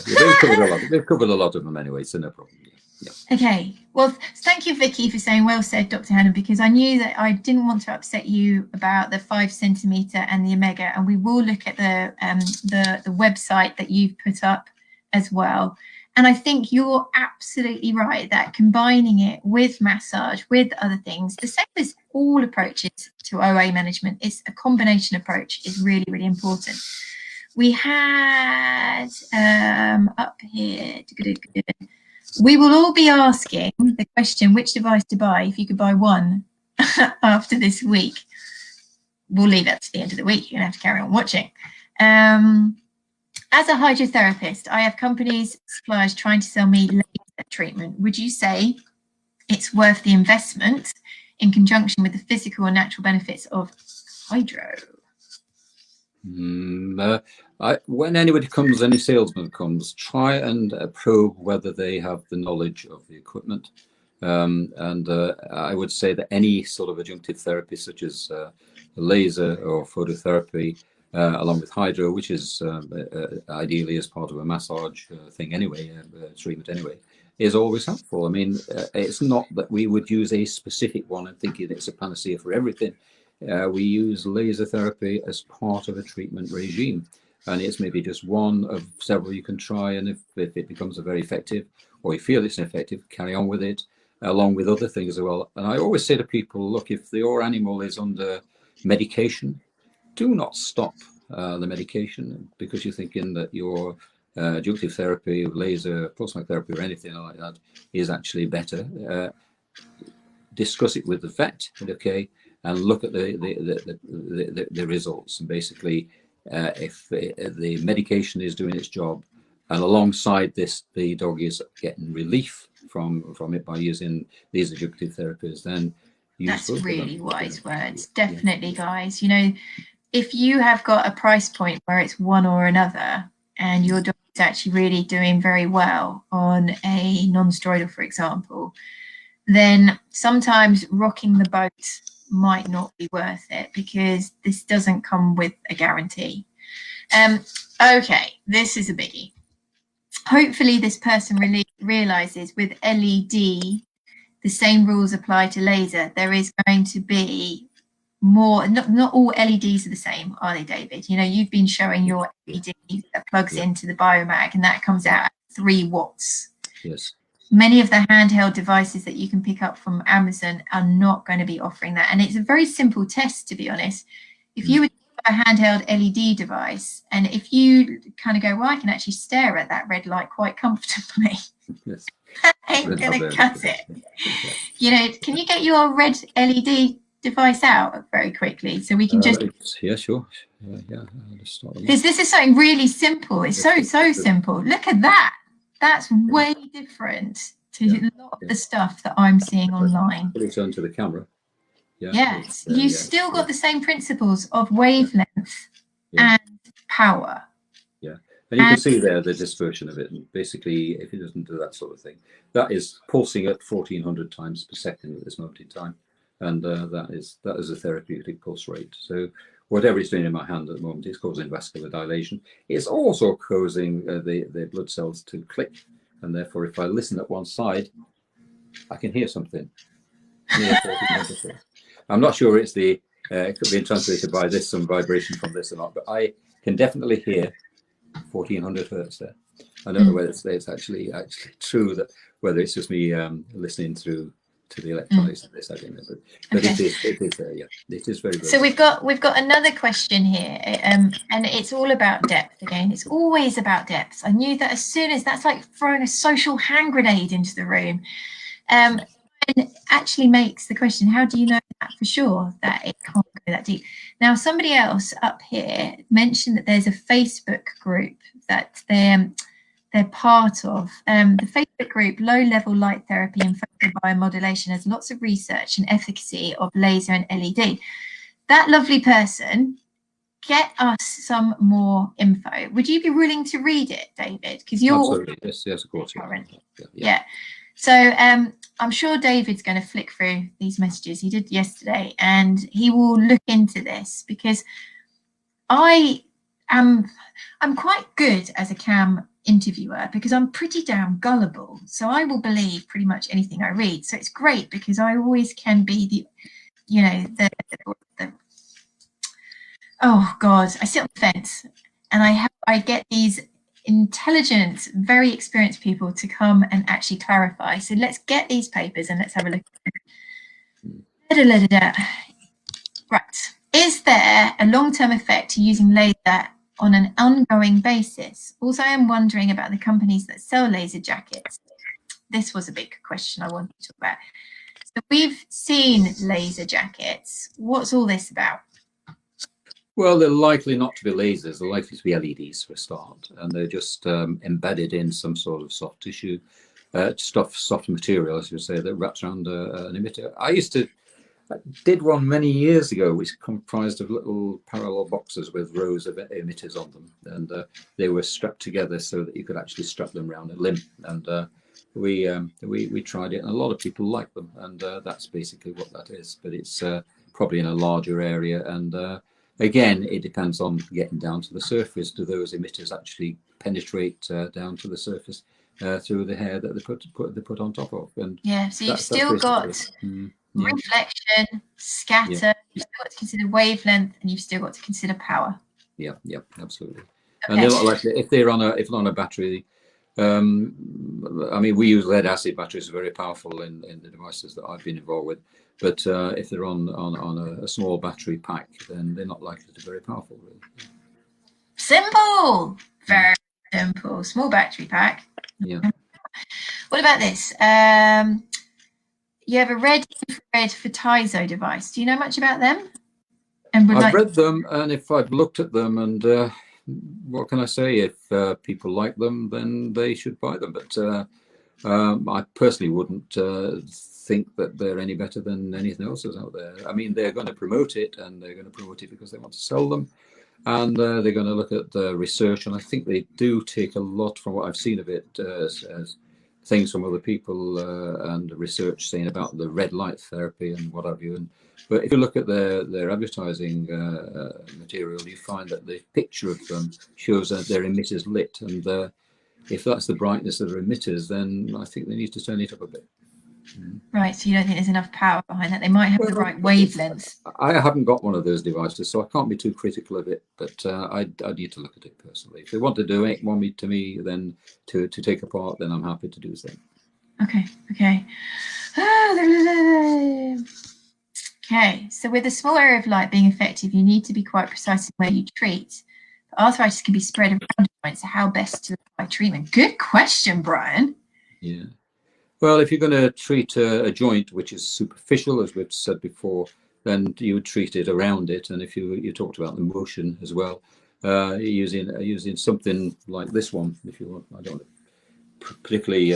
They've covered a lot of them anyway, so no problem. Yeah. Okay, well, thank you, Vicky, for saying well said, Dr. Hannah, because I knew that I didn't want to upset you about the 5 centimetre and the Omega, and we will look at the website that you've put up as well. And I think you're absolutely right that combining it with massage, with other things, the same as all approaches to OA management, it's a combination approach is really, really important. We had up here, we will all be asking the question, which device to buy if you could buy one after this week. We'll leave that to the end of the week. You're going to have to carry on watching. As a hydrotherapist, I have companies, suppliers trying to sell me laser treatment. Would you say it's worth the investment in conjunction with the physical and natural benefits of hydro? When anybody comes, any salesman comes, try and probe whether they have the knowledge of the equipment. I would say that any sort of adjunctive therapy, such as laser or phototherapy, along with hydro, which is ideally as part of a massage thing anyway, treatment anyway, is always helpful. I mean, it's not that we would use a specific one and thinking it's a panacea for everything. We use laser therapy as part of a treatment regime, and it's maybe just one of several you can try, and if it becomes very effective, or you feel it's effective, carry on with it, along with other things as well. And I always say to people, look, if your animal is under medication, do not stop the medication because you're thinking that your adjunctive therapy, laser, pulse therapy, or anything like that is actually better. Discuss it with the vet, okay, and look at the results. And basically, if the medication is doing its job, and alongside this, the dog is getting relief from it by using these adjunctive therapies, then that's really wise words. Definitely, guys. You know, if you have got a price point where it's one or another, and your dog is actually really doing very well on a non-steroidal, for example, then sometimes rocking the boat might not be worth it because this doesn't come with a guarantee. Okay, this is a biggie. Hopefully this person really realizes with LED, the same rules apply to laser. There is going to be more, not all LEDs are the same, are they, David? You know, you've been showing your LED that plugs into the biomag and that comes out at 3 watts. Yes. Many of the handheld devices that you can pick up from Amazon are not going to be offering that. And it's a very simple test, to be honest. If you would have a handheld LED device, and if you kind of go, well, I can actually stare at that red light quite comfortably, Yes. that ain't going to cut it. You know, can you get your red LED device out very quickly so we can just... Yeah, sure. Yeah. This is something really simple. It's so simple. Look at that. That's way different to a lot of the stuff that I'm seeing online. Turn to the camera. Yeah. Yes, you still got the same principles of wavelength and power. Yeah, and you can see there the dispersion of it. And basically, if it doesn't do that sort of thing, that is pulsing at 1400 times per second at this moment in time, and that is a therapeutic pulse rate. So whatever it's doing in my hand at the moment is causing vascular dilation. It's also causing the blood cells to click, and therefore, if I listen at one side, I can hear something. I'm not sure it's it could be translated by some vibration from this or not, but I can definitely hear 1400 hertz there. I don't know whether it's actually true, that whether it's just me listening through to the electronics of this, I don't know, but Okay. it is there, yeah. It is very, very So we've got another question here, and it's all about depth again. It's always about depth. I knew that as soon as that's like throwing a social hand grenade into the room. And it actually makes the question, how do you know that for sure that it can't go that deep? Now, somebody else up here mentioned that there's a Facebook group that they're part of. The Facebook group, Low Level Light Therapy and Photobiomodulation, has lots of research and efficacy of laser and LED. That lovely person, get us some more info. Would you be willing to read it, David? Because you're absolutely, yes, of course. Yeah. So I'm sure David's going to flick through these messages. He did yesterday, and he will look into this, because I'm quite good as a cam interviewer because I'm pretty damn gullible. So I will believe pretty much anything I read. So it's great because I always can be the, you know, the oh God, I sit on the fence, and I get these intelligent, very experienced people to come and actually clarify. So let's get these papers and let's have a look at it. Right. Is there a long-term effect to using laser on an ongoing basis? Also, I'm wondering about the companies that sell laser jackets. This was a big question I wanted to talk about. So we've seen laser jackets. What's all this about? Well, they're likely not to be lasers. They're likely to be LEDs for a start, and they're just embedded in some sort of soft tissue, soft material, as you say, that wraps around an emitter. I did one many years ago, which comprised of little parallel boxes with rows of emitters on them, and they were strapped together so that you could actually strap them around a limb. And we tried it, and a lot of people like them, and that's basically what that is. But it's probably in a larger area, and again, it depends on getting down to the surface. Do those emitters actually penetrate down to the surface through the hair that they put on top of? And yeah, so you've still got reflection, scatter. Yeah. You've still got to consider wavelength, and you've still got to consider power. Yeah, absolutely. Okay. And they're not like, if they're on a battery. I mean, we use lead acid batteries, very powerful in the devices that I've been involved with. But if they're on a small battery pack, then they're not likely to be very powerful, really. Simple, very simple. Small battery pack. Yeah. What about this? You have a red infrared photizo device. Do you know much about them? And I've read them, and if I've looked at them, and what can I say? If people like them, then they should buy them. But I personally wouldn't think that they're any better than anything else that's out there. I mean, they're going to promote it, and they're going to promote it because they want to sell them, and they're going to look at the research. And I think they do take a lot from what I've seen of it as things from other people and research saying about the red light therapy and what have you. But if you look at their advertising material, you find that the picture of them shows that their emitters lit, and if that's the brightness of their emitters, then I think they need to turn it up a bit. Right, so you don't think there's enough power behind that? They might have the right wavelengths. I haven't got one of those devices, so I can't be too critical of it, but I need to look at it personally. If they want to do it, want me to me, then to take apart, then I'm happy to do so. Okay. Okay, so with a small area of light being effective, you need to be quite precise in where you treat. But arthritis can be spread around joints, so how best to apply treatment? Good question, Brian. Yeah. Well, if you're going to treat a joint which is superficial, as we've said before, then you would treat it around it. And if you talked about the motion as well, using something like this one, if you want. I don't particularly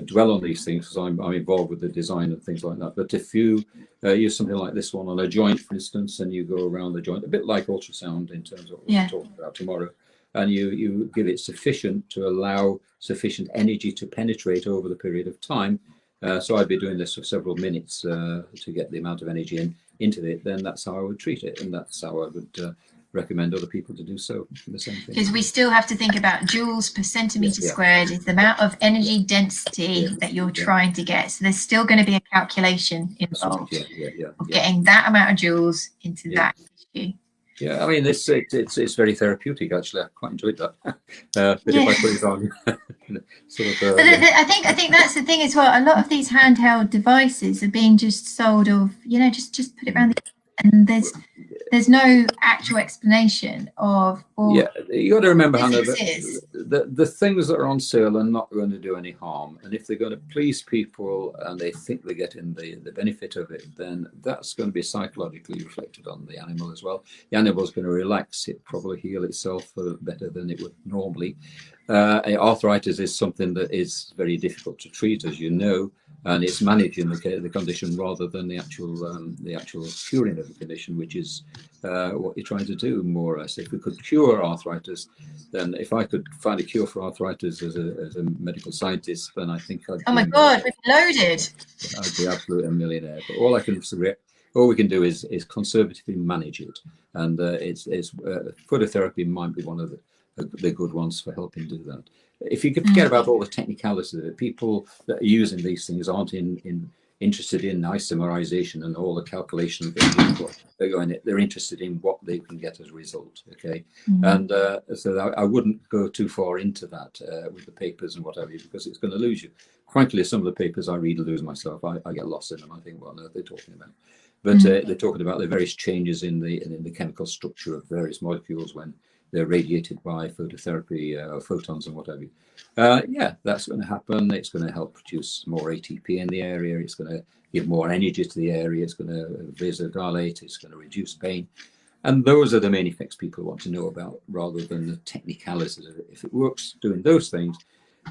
dwell on these things because I'm involved with the design and things like that. But if you use something like this one on a joint, for instance, and you go around the joint, a bit like ultrasound in terms of what we're talking about tomorrow, and you give it sufficient to allow sufficient energy to penetrate over the period of time. So I'd be doing this for several minutes to get the amount of energy into it. Then that's how I would treat it, and that's how I would recommend other people to do so. The same thing. Because we still have to think about joules per centimeter squared is the amount of energy density that you're trying to get. So there's still going to be a calculation involved of getting that amount of joules into that tissue. Yeah, I mean, it's very therapeutic, actually. I quite enjoyed that. But if I put it on, sort of, But I think that's the thing as well. A lot of these handheld devices are being just sold of, just put it around and there's no actual explanation of. Yeah, you got to remember, Hannah, that the things that are on sale are not going to do any harm, and if they're going to please people and they think they're getting the benefit of it, then that's going to be psychologically reflected on the animal as well. The animal's going to relax, it probably heal itself better than it would normally. Arthritis is something that is very difficult to treat, as you know, and it's managing the condition rather than the actual curing of the condition, which is what you're trying to do, more or less. If we could cure arthritis, then if I could find a cure for arthritis as a medical scientist, then I think I'd. Oh my God, we've loaded. I'd be absolutely a millionaire. But all we can do is conservatively manage it, and phototherapy might be one of the good ones for helping do that. If you could forget about all the technicalities of it, people that are using these things aren't interested in isomerization and all the calculations they're interested in what they can get as a result. Okay. And so I wouldn't go too far into that with the papers and whatever, because it's going to lose you. Frankly, some of the papers I read lose myself. I get lost in them. I think, what on earth they're talking about? But they're talking about the various changes in the chemical structure of various molecules when they're radiated by phototherapy, photons and whatever. Yeah, that's going to happen. It's going to help produce more ATP in the area. It's going to give more energy to the area. It's going to vasodilate. It's going to reduce pain. And those are the main effects people want to know about, rather than the technicalities of it. If it works doing those things,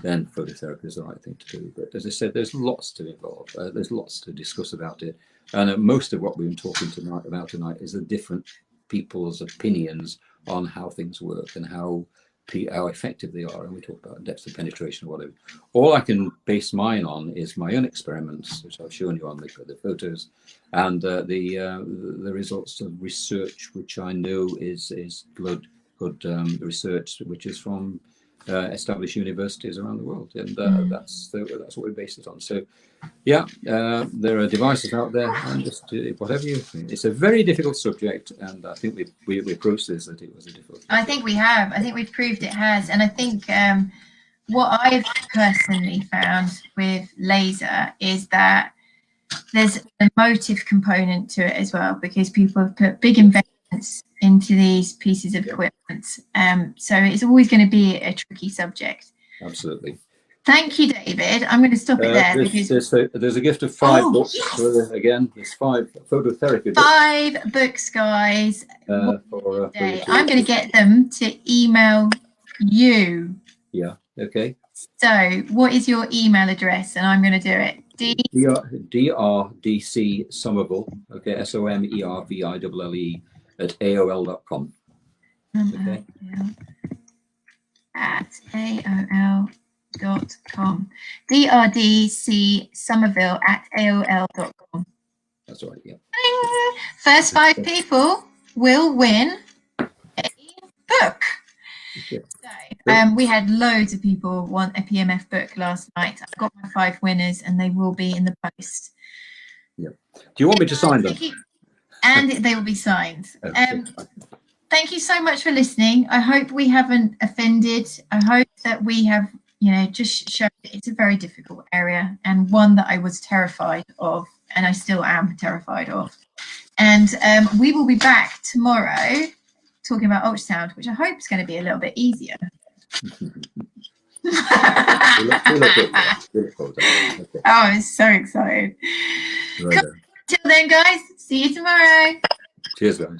then phototherapy is the right thing to do. But as I said, there's lots to involve. There's lots to discuss about it. And most of what we've been talking about tonight is the different people's opinions on how things work and how effective they are. And we talk about depth of penetration or whatever. All I can base mine on is my own experiments, which I've shown you on the photos, and the results of research, which I know is good research, which is from established universities around the world, and that's what we base it on. So yeah, there are devices out there, and just whatever you think. It's a very difficult subject, and I think we approached this that it was a difficult subject. I think we have. I think we've proved it has. And I think what I've personally found with laser is that there's a motive component to it as well, because people have put big investments into these pieces of equipment. So it's always going to be a tricky subject. Absolutely. Thank you, David. I'm going to stop it there. There's a gift of 5 books. Yes. So again, there's 5 phototherapy books. 5 books, guys. For I'm going to get them to email you. Yeah. Okay. So, what is your email address? And I'm going to do it. DRDC Sommerville. Okay. SOMERVILLE at AOL.com. Okay. At AOL.com. DRDC Sommerville at AOL.com. That's right, yeah. First 5 people will win a book. Okay. So, we had loads of people want a PMF book last night. I got my 5 winners, and they will be in the post. Yeah. Do you want me to sign them? And they will be signed. Thank you so much for listening. I hope we haven't offended. I hope that we have, just shown it's a very difficult area, and one that I was terrified of, and I still am terrified of. And we will be back tomorrow talking about ultrasound, which I hope is going to be a little bit easier. Oh, I'm so excited. Right. Till then, guys, see you tomorrow. Cheers, guys.